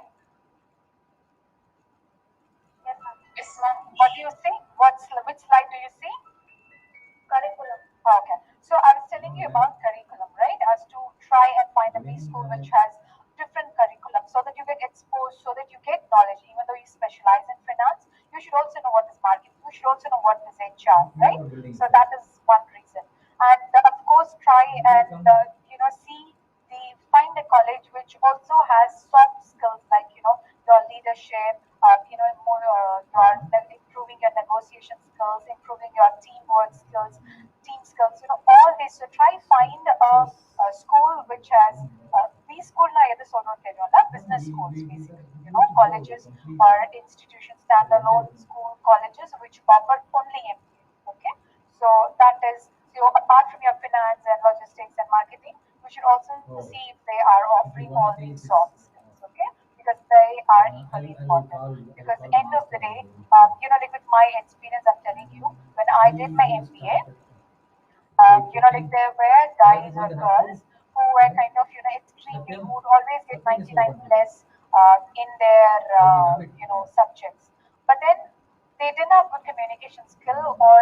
Yes, ma'am. What do you see? Which slide do you see? Curriculum. Okay. So I was telling you about curriculum, right? As to try and find a B school which has different curriculum so that you get exposed, so that you get knowledge. Even though you specialize in finance, you You should also know what is marketing. You should also know what is HR, right? So that is one reason. And of course, try and see find a college which also has soft skills like your leadership, more your improving your negotiation skills, improving your team skills, all this. So try find a school which has these school na yadu solrothello business schools basically, colleges or institutions, standalone school colleges which offer only MBA. Okay, so that is, so apart from your finance and logistics and marketing, you should also see if they are offering all these soft skills. Okay, because they are equally important. Because at the end of the day, like with my experience, I'm telling you, when I did my MBA, like there were guys or girls who were kind of, extremely, who would always get 99 plus in their, subjects. But then they didn't have good communication skill, or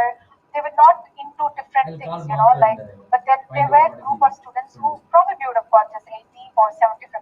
they were not into different things, like, but then there were a group of students who probably would have got just 80 or 75%,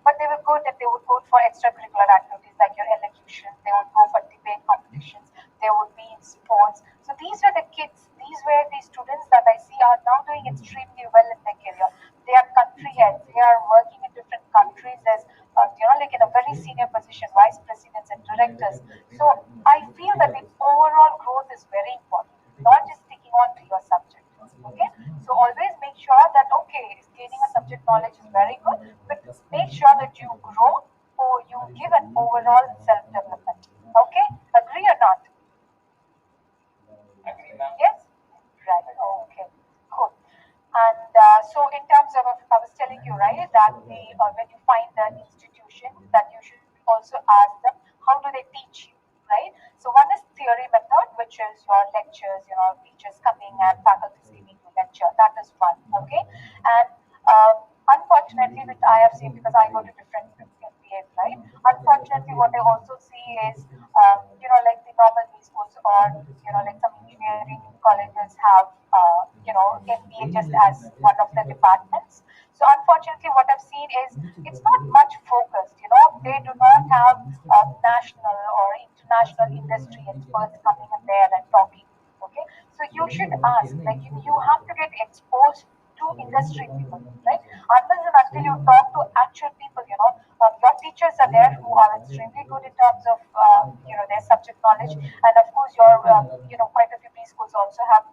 but they were good and they would go for extracurricular activities like your elocution, they would go for debate competitions, they would be in sports. So these were the kids, these were the students that I see are now doing extremely well in their career. They are country heads, they are working in different countries as, like in a very senior position, vice presidents and directors. So I feel that the overall growth is very important, not just sticking on to your subject. Okay, so always make sure that, okay, gaining a subject knowledge is very good, but make sure that you grow or you give an overall self development. Okay, agree or not? Yes? Right. Okay. Cool. And so in terms of, I was telling you, right, that when you find the institution, that you should also ask them, how do they teach you, right? So one is theory method, which is your lectures, teachers coming and faculty giving you lecture. That is one. Okay. And unfortunately, which I have seen, because I go to different MBAs, right? Unfortunately, what I also see is, like the normal B schools, or, like some engineering colleges have, MBA just as one of the departments. So unfortunately, what I've seen is it's not much focused. They do not have national or international industry experts coming in there and talking. Okay, so you should ask, like, you have to get exposed to industry people, right? Unless and until you talk to actual people, your teachers are there who are extremely good in terms of, their subject knowledge, and of course, your, quite a few B schools also have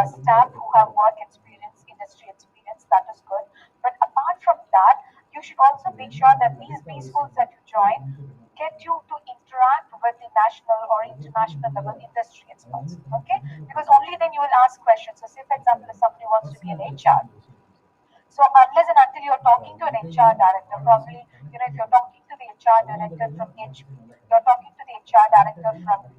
staff who have work experience, industry experience. That is good. But apart from that, you should also make sure that these B schools that you join get you to interact with the national or international level industry experts. Okay, because only then you will ask questions. So, say for example, if somebody wants to be an HR, so unless and until you're talking to an HR director, probably, if you're talking to the HR director from HP, you're talking to the HR director from,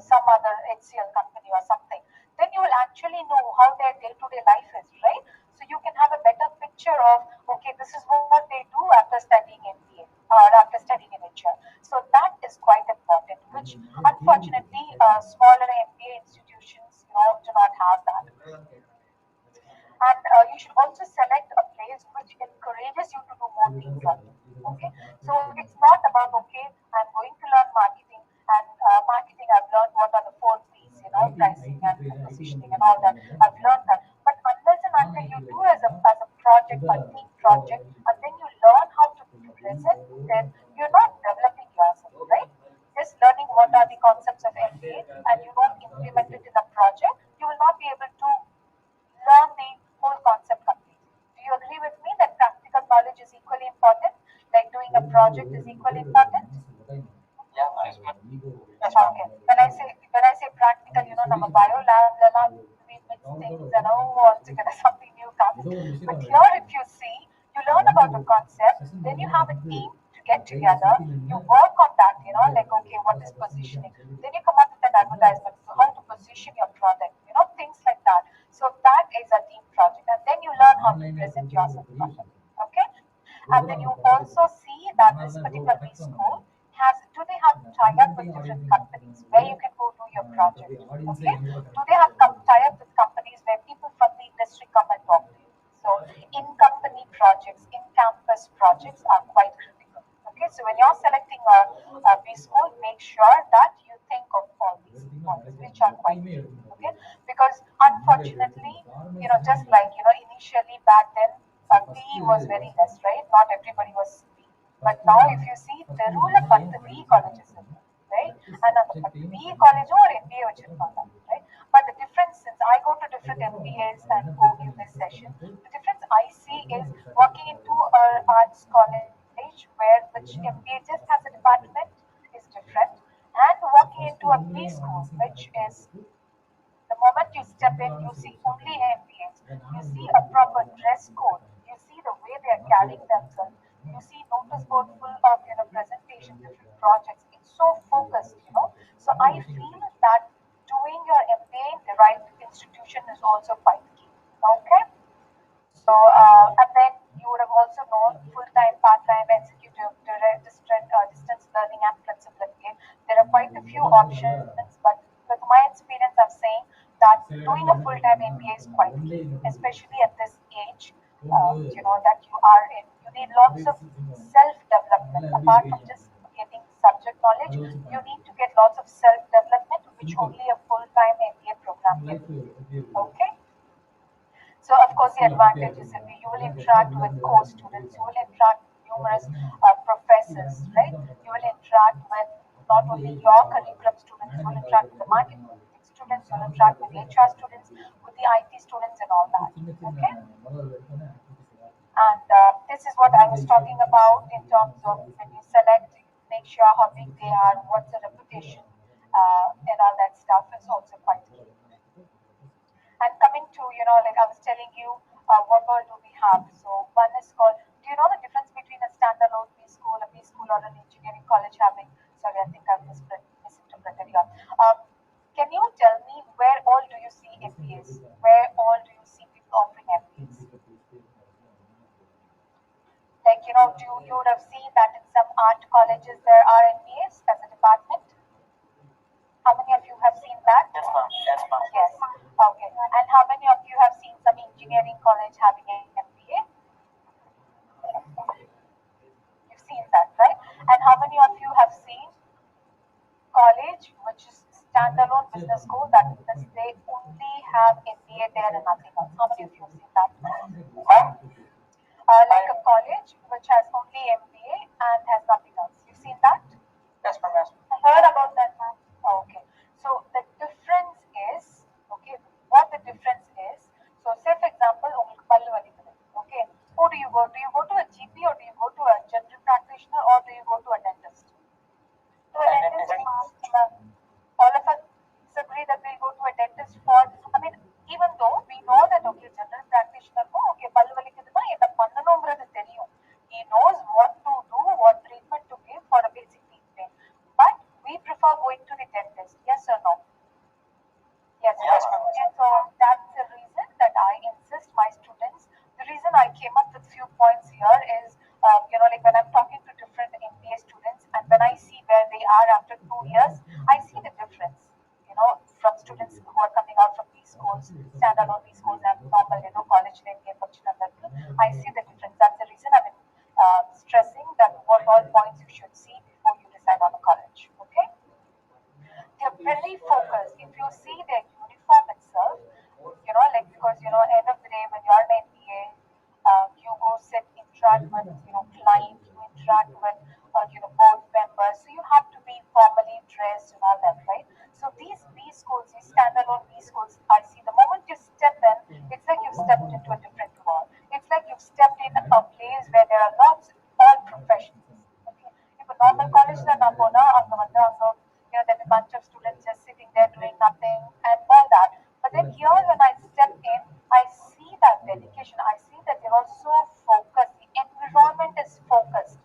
some other HCL company or something, then you will actually know how their day-to-day life is, right? So you can have a better picture of, okay, this is what they do after studying MBA or after studying in HR. So that is quite important, which unfortunately smaller MBA institutions, do not have that. And you should also select a place which encourages you to do more teamwork. Okay, so it's not about, okay, I'm going to learn marketing, and marketing, I've learned what are the 4 P's, pricing and positioning and all that. I've learned that, but unless and until you do as a project, a team project, and then you learn how to present, then you're not developing yourself, right? Just learning what are the concepts of MBA and you don't implement it in a project, you will not be able to learn the whole concept completely. Do you agree with me that practical knowledge is equally important? Like doing a project is equally important? Yeah, nice one. Okay. When I say practical, ನಮ್ಮ bio lab we mix things and all together something new comes. But here, if you see, you learn about a concept, then you have a team to get together, you work on that, like, okay, what is positioning? Then you come up with an advertisement, so how to position your product, things like that. So that is a team project, and then you learn how to present yourself properly. Okay, and then you also see that this particular school do they have tie-up with different companies where you can go do your project? Okay, do they have tie-up with companies where people from the industry come and talk to you? So in-company projects, in-campus projects are quite critical. Okay, so when you're selecting a B school, make sure that you think of all these points, which are quite key, okay? Because unfortunately, just like, initially back then, PE was very less, right? Not everybody was PE. But now if you see, the rule of the PE colleges, right? And PE college or MBA vechirukanga, right? But the difference, since I go to different MBAs and go give this session, the difference I see is walking into an arts college where which MBA just has a department is different, and walking into a B school, which is the moment you step in, you see only MBAs. You see a proper dress code. You see the way they are carrying themselves. You see notice board full of presentation, different projects. It's so focused. So I feel that doing your MBA in the right institution is also quite key. Okay. So, and then you would have also known full-time, part-time, executive, direct, distance learning, and flexible MBA. There are quite a few options, but with my experience, I'm saying that doing a full-time MBA is quite key, especially at this age. That you are in. You need lots of self-development apart from just getting subject knowledge. You need to get lots of self-development, which only a full-time MBA program can do. Okay. So of course the advantage is that you will interact with co-students, you will interact with numerous professors, right? You will interact with not only your curriculum students, you will interact with the marketing students, you will interact with HR students, with the IT students and all that, okay? And this is what I was talking about in terms of when you select, make sure how big they are, what's the reputation, and all that stuff is also quite key. And coming to, like I was telling you, what all do we have? So one is called, do you know the difference between a standalone B school or an engineering college having, sorry, I think I've misinterpreted here. Can you tell me where all do you see MBAs? Where all do you see people offering MBAs? Like, you would have seen that in some art colleges there are MBAs as a department. How many of you have seen that? Yes, ma'am. Yes, ma'am. Yes. Okay. And how many of you have seen some engineering college having an MBA? You've seen that, right? And how many of you have seen college which is standalone business school, that means they only have MBA there and nothing else? How many of you have seen that? Like a college which has only MBA and has nothing else. You've seen that? Yes, ma'am. Yes. I heard about that, ma'am. Okay. So the difference is, okay, what the difference is, so say for example, உங்களுக்கு பல்லு வலிக்குது, okay, who do you go? Do you go to a GP or do you go to a general practitioner or do you go to a dentist? To a dentist, ma'am. All of us agree that we go to a dentist for, even though we know that, okay, general practitioner, okay, பல்லு வலிக்குதுன்னா என்ன பண்ணணும்ங்கிறது தெரியும். He knows what to do, what treatment to give for a basic teeth pain. But we prefer going to the dentist, yes or no? Yes, Yes, ma'am. and so that's the reason that I insist my students. The reason I came up with few points here is, like when I'm talking to different MBA students and when I see where they are after 2 years, I see the difference, from students who are coming out from these schools, standalone these schools and normal, college MBA function. I see the difference. That's the reason I'm stressing that what all points you should see before you decide on a college, okay? They're very focused. If you see their uniform itself, like because end of the day when you're an MBA, you go sit, interact with clients, you interact with board members, so you have to be formally dressed and all that, right? So these B schools, these standalone B schools, I see the moment you step in, it's like you've stepped into a different world. It's like you've stepped in a place where there are lots, all professions. Okay, if a normal college la na pona, there's a bunch of students just sitting there doing nothing and all that. But then here when I step in, I see that dedication. I see that they're all so focused. The environment is focused.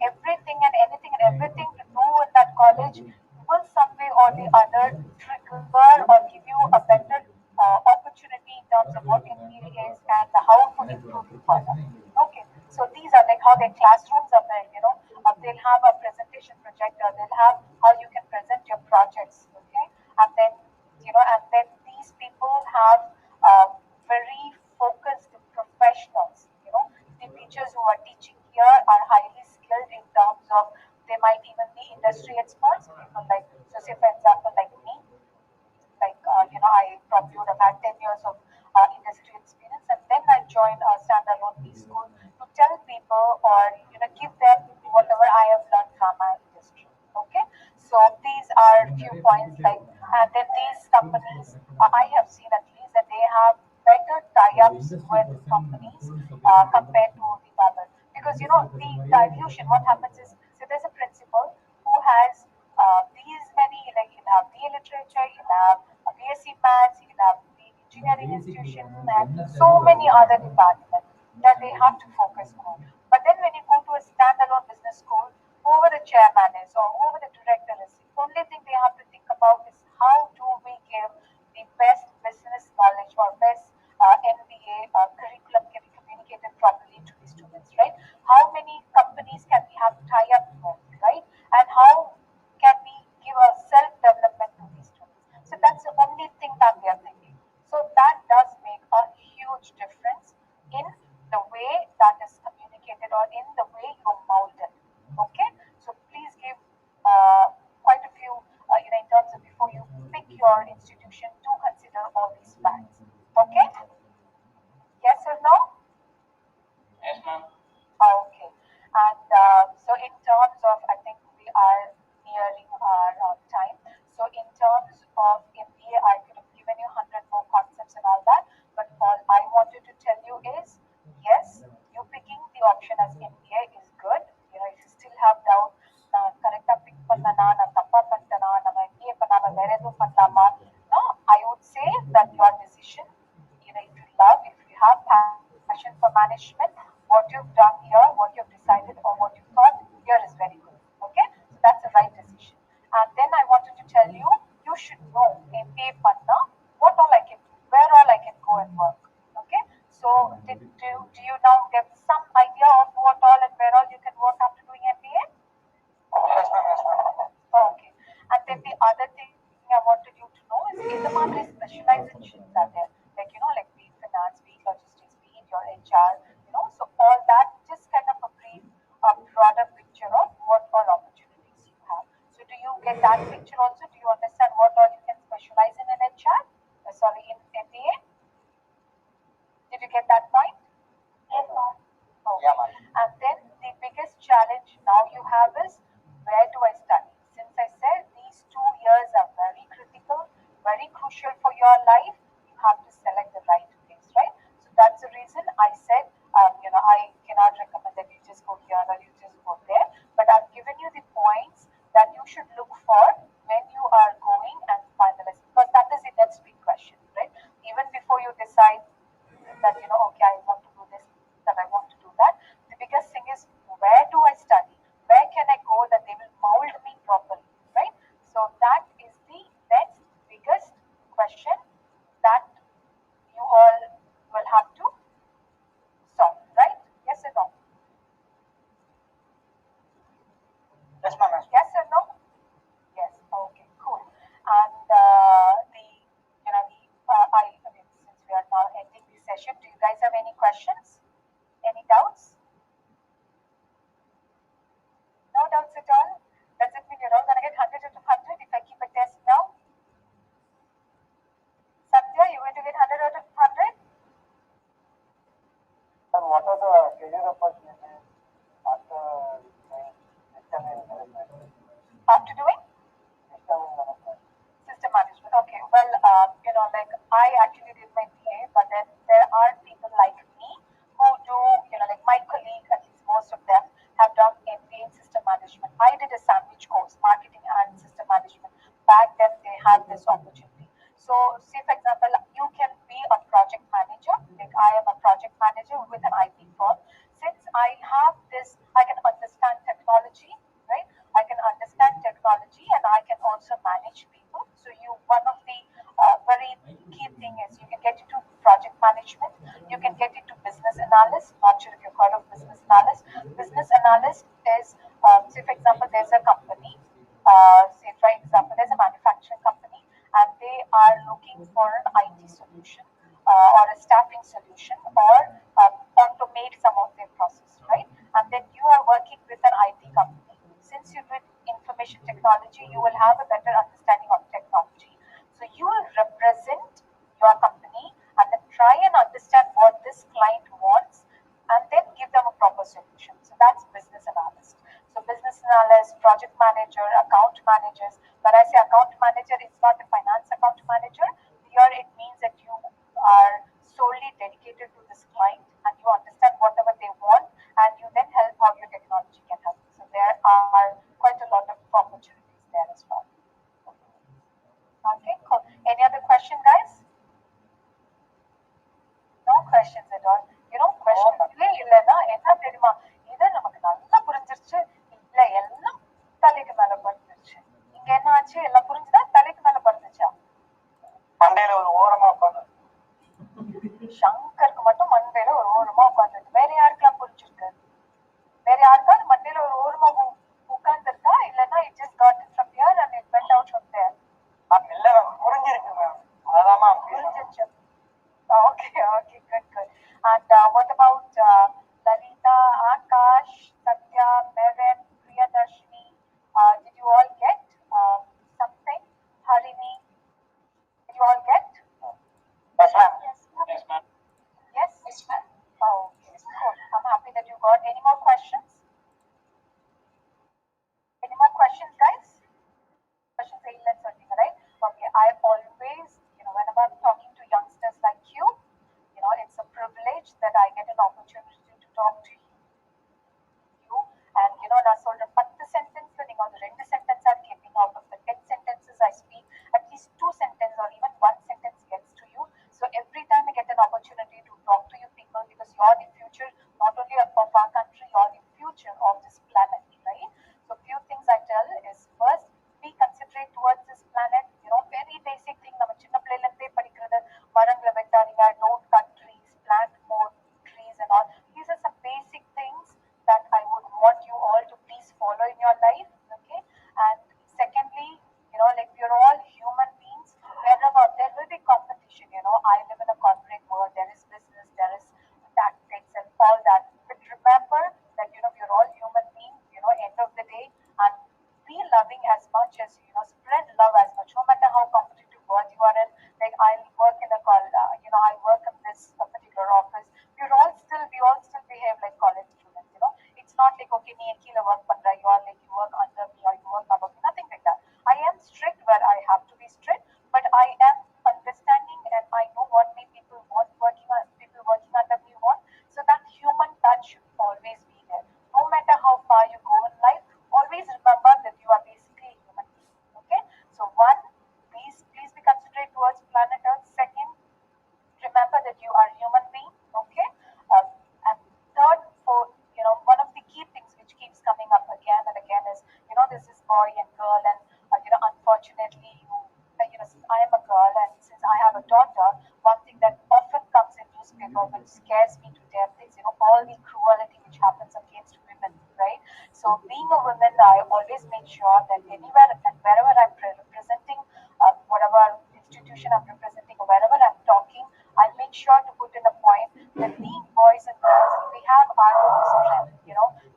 Everything and anything and everything to do in that college will some way or the other trigger or give you a better opportunity in terms of what MBA is and how to improve it further. Okay, so these are like how their classrooms are built. They'll have a presentation projector. They'll have how you can present your projects. Okay, and then these people have very focused professionals. The teachers who are teaching here are highly skilled in terms of, they might even be industry experts, people like, so say for example like me, like I probably would have had 10 years of industry experience, and then I joined a standalone B school to tell people or give them whatever I have learned from my industry. Okay, so these are few points, like, and then these companies, I have seen at least that they have better tie-ups with companies compared to the other, because the dilution, what happens is, so there's a principal who has these many, like you'll have BA literature, you'll have a BSc maths, you'll have the engineering institution, and so many other departments that they have to focus on. But then when you go to a standalone business school, whoever the chairman is or whoever the director is, the only thing they have to think about is how do we give the best business knowledge or best MBA curriculum can be communicated properly to the students, right? How many companies can we have tie up with, right? And how can we give a self-development to these students? So that's the only thing that we are thinking. So that does make a huge difference in the way that is communicated or in the way you mold it. Okay, so please give quite a few, in terms of before you pick your institution, to consider all these facts. Okay, yes or no? Yes, ma'am. Okay, and so in terms of, I think we are nearing our time. So in terms of MBA, I could have given you 100 more concepts and all that, but all I wanted to tell you is, yes, you picking the option as MBA is good. If you still have doubt, correcta pick பண்ணனா நான் தப்பா பண்ணிட்டேனா நம்ம MBA பண்ணாம வேற எதுவும் பண்ணலாமா? No, I would say that your decision, if you have passion for management, what you've done here, what you've decided, or what you thought here is very good. Okay, so that's the right decision. And then I wanted to tell you, you should know MBA panna, what all I can do, where all I can go and work. Okay, so do you now get some idea of what all and where all you can work after doing MBA? Yes, ma'am. Yes, ma'am. Okay, and then the other thing I wanted you to know is in the market specializations are there, like be it finance, be it logistics, be it your HR, so all that, just kind of a brief, broader picture of what all opportunities you have. So do you get that picture also? Do you understand what all you can specialize in HR? In MBA? Did you get that point? Yes, ma'am. Okay. Yeah, ma'am. And then the biggest challenge now you have is, where do I study? Since I said these 2 years are very critical, very crucial for your life, you have to select the right place, right? So that's the reason I said, I cannot recommend that you just go here or you just go there, but I've given you the points that you should look for when you are going and finalize, because that is the next big question, right? Even before you decide that, okay, I want to do this, that I want to do that, the biggest thing is, where do I study? Where can I go that they will mold me properly, right? So that is the next biggest question that you all will have to solve, right? Yes or no? Yes, ma'am. Yes. Yes or no? Yes. Okay. Cool. And since we are now ending the session, do you guys have any questions? Any doubts? No doubts at all? Does it mean you're all gonna get 100 out of 100 if I keep a test now? Satya, you going to get 100 out of 100? And what are the career opportunities after doing system in management? After doing System in management. system management. Okay. Well, like I actually did my BA, but then there are people like me who do, like my colleague, at least most of them have done MBA in system management. I did a sandwich course, marketing and system management. Back then, they had this opportunity. So, say for example, you can be a project manager. Like I am a project manager with an IT firm. Since I have this, I can understand technology, right? I can understand technology and I can also manage people. So one of the very key thing is you can get into project management, you can get into business analyst. Not sure if you've heard of business analyst. Business analyst is, say for example, there's a company, say for example, there's a manufacturing company and they are looking for an IT solution or a staffing solution or automate some of their process, right? And then you are working with an IT company. Since you did information technology, you will have a better understanding represent your company and then try and understand what this client wants and then give them a proper solution. So that's business analyst. So business analyst, project manager, account managers. When I say account manager, it's not a finance account manager. Here it means that you are solely dedicated to this client and you understand whatever they want and you then help how your technology can help. So there are quite a lot of opportunities there as well. Okay, cool. Any other question, guys? No questions at all. Questionsலே இல்லைன்னா என்ன தெரியுமா, இது நமக்கு நல்லா புரிஞ்சிருச்சு, இல்ல எல்லாம் தலைக்கு மேல படுத்துருச்சு. இங்க என்ன ஆச்சு, எல்லாம் புரிஞ்சுதா, தலைக்கு மேல படுத்துச்சா? மண்டையில ஒரு ஓரமா உட்காந்து சங்கருக்கு மட்டும் மண்டையில ஒரு ஓரமா உட்காந்துருக்கு. வேற யாருக்கெல்லாம் புரிஞ்சிருக்கு? வேற யாருக்காவது மண்டையில ஒரு ஓரமா உட்கார்ந்துருக்கா, இல்லைன்னா it just got it from here and it went out from there? இல்ல புரிஞ்சிருக்கு மேம், அதான் மேம் புரிஞ்சிருச்சு. Okay, good. And what about Lalita, Akash, Satya, Merin, Priyadarshini? Did you all get something? Harini, did you all get? Yes, ma'am. Yes, ma'am. Yes? Yes, ma'am. Oh, okay, cool. I'm happy that you got. Any more questions? Any more questions, guys? Questions, right? Okay, I always, whenever I'm talking to youngsters like you, it's a privilege that I get an opportunity to talk to you. And, நான் சொல்ற 10 sentences, நீங்க ஒரு 2 sentences are keeping out of the 10 sentences I speak, at least 2 sentences or even 1 sentence gets to you. So every time I get an opportunity to talk to you people, because you're the future, not only of our country, you're the future of this planet, right? So few things I tell is, first, be considerate towards this planet. Very basic thing, நம்ம சின்ன பிள்ளைல இருந்தே படிக்கிறது, மரங்களை வெட்டாதீங்க, don't cut trees, plant more trees and all. These are some basic things that I would want you all to please follow in your life, okay? And secondly, we're all human beings. Wherever there will be competition, I live in a corporate world, there is business, there is tactics and all that. But remember that, we're all human beings, end of the day, and be loving as much as, spread love as much, no matter how competitive world you are in. Like I work in a I work in this particular office. We all still behave like college students, It's not like, okay, nee kila work pandra, you are like, you work under me or you work above me, nothing like that. I am strict where I have to be strict, but I am understanding and I know what people want people working under me want. So that human touch should always be there. No matter how far you go in life, always remember that you are basically a human being. Okay? So one, please be considerate towards planet Earth. Second, remember that you are a human being. Okay? And third, one of the key things which keeps coming up again and again is, there's this boy and girl, and unfortunately, since I am a girl and since I have a daughter, one thing that often comes in newspaper which scares me to death is, all the cruelty which happens against women, right? So being a woman, I always make sure that anywhere and wherever I'm representing, whatever institution I'm representing or wherever I'm talking, I make sure to put in a point that we boys and girls, we have our own strength.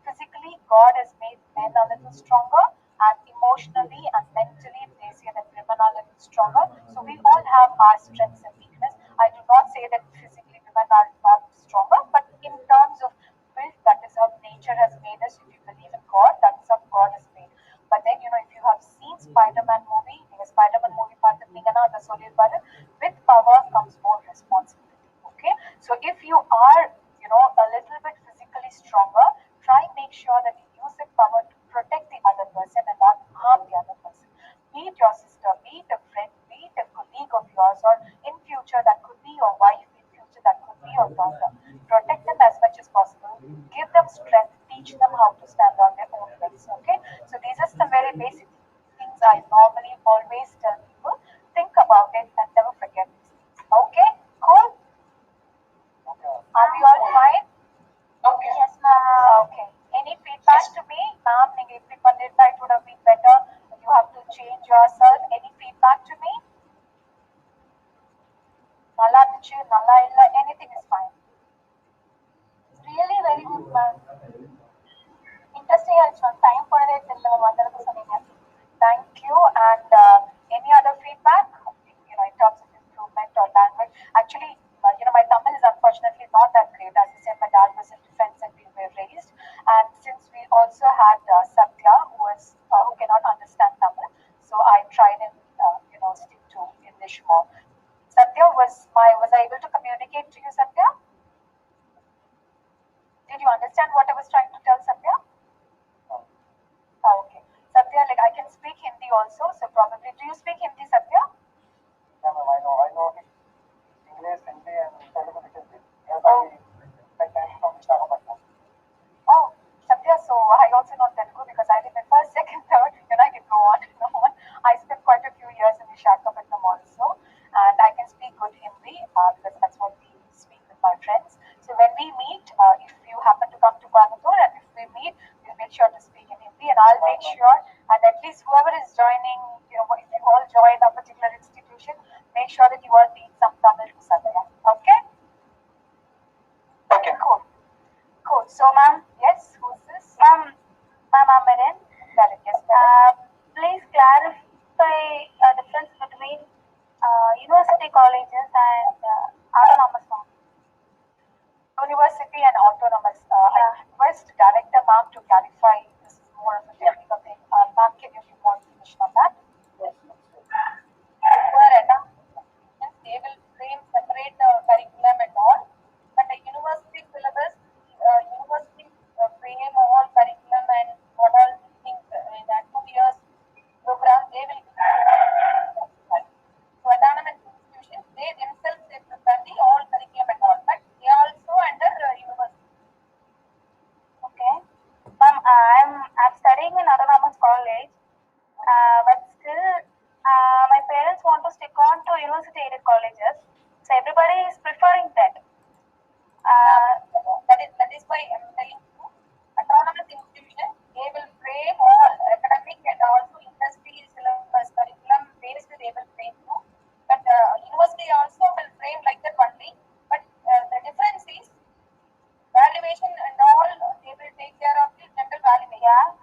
Physically, God has made men a little stronger, and emotionally and mentally, they say that women are a little stronger. So we all have our strengths and weakness. I do not say that physically women are not stronger, but in terms of build, that is how nature has made us. If you believe in God, that is how God has made. But then, if you have seen Spider-Man movie, with power comes more responsibility. Okay, so if you are, a little bit physically stronger, try make sure that you use that power to protect the other person and not harm the other person. Be it your sister, be it a friend, be it a colleague of yours, or in future that could be your wife, in future that could be your daughter. Protect them as much as possible. Give them strength. Teach them how to stand on their own legs. Okay, so these are some very basic things I normally always tell people. Think about it and never forget this. Okay, cool. Are we all fine? Okay. Yes, ma'am. Okay. Any feedback to me? Ma'am, if it would have been better. You have to change yourself. Any feedback to me? Nalla irundhuchu, nalla illa, anything is fine. Really very good, ma'am. Interesting ஆயிடுச்சு ma'am. Time போனதே தெரியல ma'am. அந்த அளவுக்கு சொன்னீங்க. Thank you. And any other feedback? In terms also had Satya, who cannot understand Tamil. So I tried and stick to English more. Satya, was I able to communicate to you, Satya? Did you understand what I was trying to tell, Satya? Okay. Satya, like I can speak Hindi also, so probably do you speak Hindi, Satya? Yeah, ma'am, I know English, Hindi, and Telugu little bit. Yes, I came from Visakhapatnam. Oh, Satya, so I also know Telugu because I live in first, second, third, I can go on and on. I spent quite a few years in Visakhapatnam also, and I can speak good Hindi because that's what we speak with my friends. So when we meet, if you happen to come to Coimbatore and if we meet, we'll make sure to speak in Hindi, and I'll make sure, and at least whoever is joining, if you all join a particular institution, make sure that you all teach some Tamil to Satya. Okay? Okay. Cool. Cool. So, ma'am, yes, who's this? Ma'am, I'm Erin. Correct, yes, ma'am. Please clarify difference between university colleges and autonomous ones. University and autonomous. I Yeah. request Director Ma'am to clarify. This is more of a technical thing. Ma'am, can you give more information on that? Yes. Where they will frame separate curriculum and all, but the university syllabus, university frame all curriculum and what all things in that 2 years program they will. So autonomous institutions they themselves they prepare the all curriculum and all, but they are also under university. Okay. Ma'am, I'm studying in autonomous college, but still, my parents want to stick on to university-aided colleges. So everybody is preferring that. That is why I'm telling you, autonomous institutions they will frame all academic and also industry syllabus curriculum based they will frame too. But university also will frame like that only. But the difference is valuation and all they will take care of the general valuation. Yeah.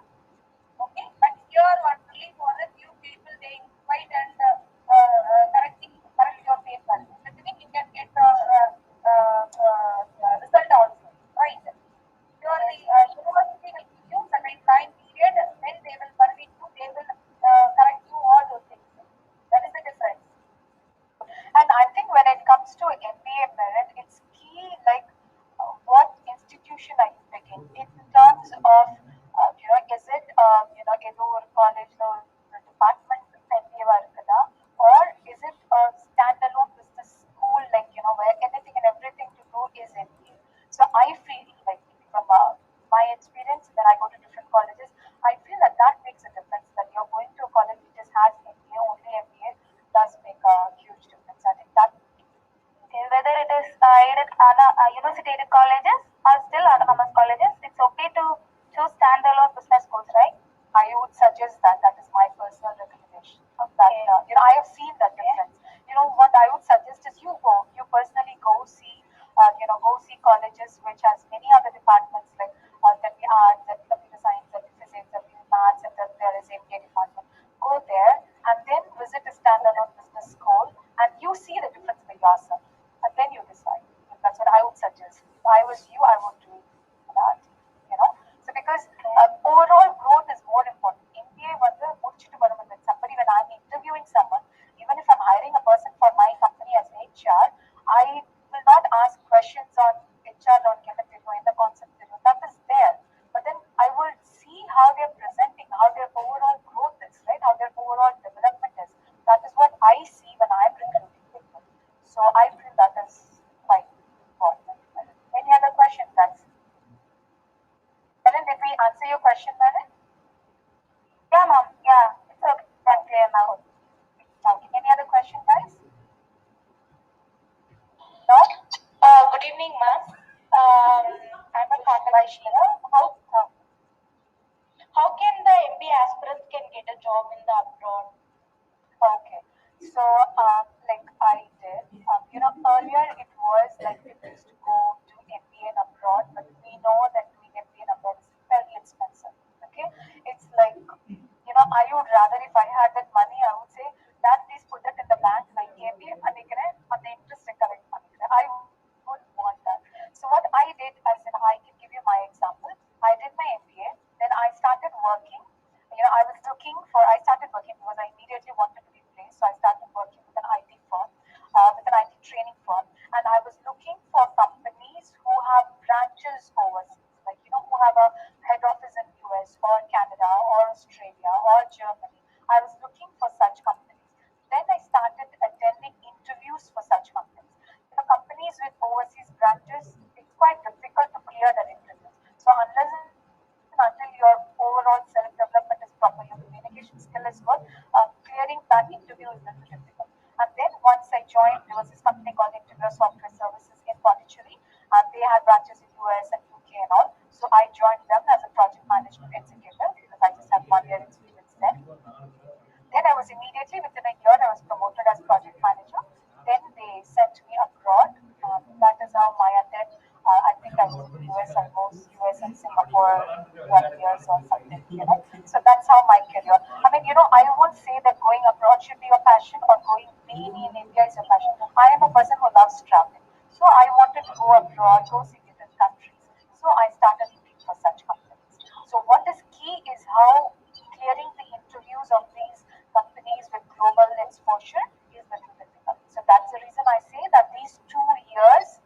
Okay, but here only for the few people they invite and correct your paper. Specific you can get result also, right? Here the university will give you certain time period, then they will permit you, they will correct you all those things. That is the difference. And I think when it comes to MBA merit, it's key like what institution are you picking in terms of is it ஏதோ ஒரு college or department MBA இருக்குதா, or is it a standalone business school like where anything and everything to do is MBA. So I feel like from my experience when I go to different colleges, I feel that makes a difference. That you're going to a college which just has MBA, only MBA, does make a huge difference. I think that Whether it is university-aided colleges or still autonomous colleges, it's okay to choose standalone business schools, right? I would suggest that. That is my personal recommendation. That I have seen that difference. What I would suggest is you personally go see colleges which has many other departments like there'll be arts, there'll be computer science, there'll be physics, there'll be maths, and then there is MBA department. Go there and then visit a standalone business school and you see the difference for yourself, and then you decide. That's what I would suggest. If I was you, I would do that. So because overall growth is more important. MBA வந்து முடிச்சிட்டு வரும்போது when I'm interviewing someone, even if I'm hiring a person for my company as HR, I will not ask questions on HR on in the concept that is there. But then I will see how they're presenting, how their overall growth is, right? How their overall development is. That is what I see when I'm recruiting people. So I feel that is quite important. Any other questions, guys? Helen, did we answer your question, Helen? Yeah, ma'am. Yeah, it's okay. That's clear now. Okay. Any other question, guys? No? Good evening, ma'am. I'm a contact. How can the MBA aspirant can get a job in the abroad? Okay. So, like I did, earlier it was like people used to go do MBA abroad, but we know that doing MBA abroad is very expensive. Okay? It's like, I would rather, if I had that money, I would say that please put it in the bank, like MBA, on the interest recovery. I would want that. So, what I did, as in, I can give you my example. I did my MBA, then I started working because I immediately wanted to be placed. So I started working with an IT firm, with an IT training firm, and I was looking for companies who have branches overseas, like, who have a head office in US or Canada or Australia or Germany. I was looking for such companies. Then I started attending interviews for such companies. Companies with overseas branches, it's quite difficult to clear that interviews. So unless and until your overall self-development is proper, your communication skill is good, clearing that interview is a little difficult. And then once I joined, there was this company called Integral Software Services in Pondicherry, and they had branches in US and UK and all. So I joined them as a project management executive because I just had 1 year experience there. Then I was immediately, within a year, I was promoted as project manager. Then they sent me abroad. That is how my, and then I think I was in US almost, US and Singapore 12 years or something. So that's how my career. I mean, I won't say that going abroad should be your passion or being in India is your passion. I am a person who loves traveling. So I wanted to go abroad, go see different countries. So I started looking for such companies. So what is key is how clearing the interviews of these companies with global exposure is little difficult. So that's the reason I say that these 2 years,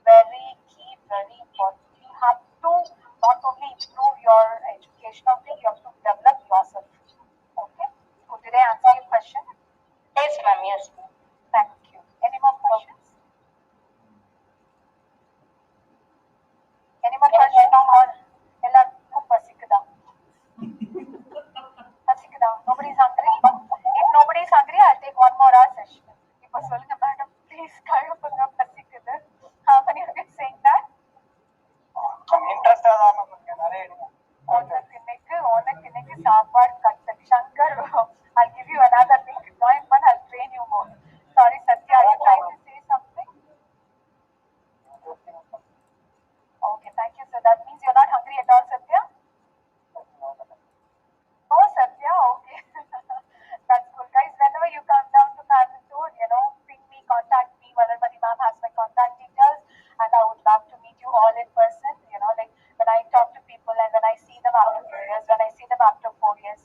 very key, very important. You have to not only improve your educational thing, you have to develop yourself. Okay? So did I answer your question? Yes, ma'am. Yes, ma'am. Thank you. Any more questions? Any more questions? Or எல்லாருக்கும் பசிக்குதா? பசிக்குதா? Nobody's hungry? If nobody's hungry, I'll take one more hour session. இப்போ சொல்லுங்க madam, please கழுப்புங்க, பசிக்குது. How many of you saying that? இன்ட்ரெஸ்டா தான் இருக்கு, நிறைய எடுங்க. உனக்கு இன்னைக்கு சாப்பாடு கட்டு. Shankar, I'll give you another thing. Join one, I'll train you more. Sorry, Satya, are you trying to say something? Okay, thank you. So that means you're not hungry at all, Satya? Oh, Satya, okay. That's cool. Guys, whenever you come down to Coimbatore, ping me, contact me. Valarpati ma'am has my contact details, and I would love to meet you all in person. Like when I talk to people and when I see them after 2 years, when I see them after 4 years,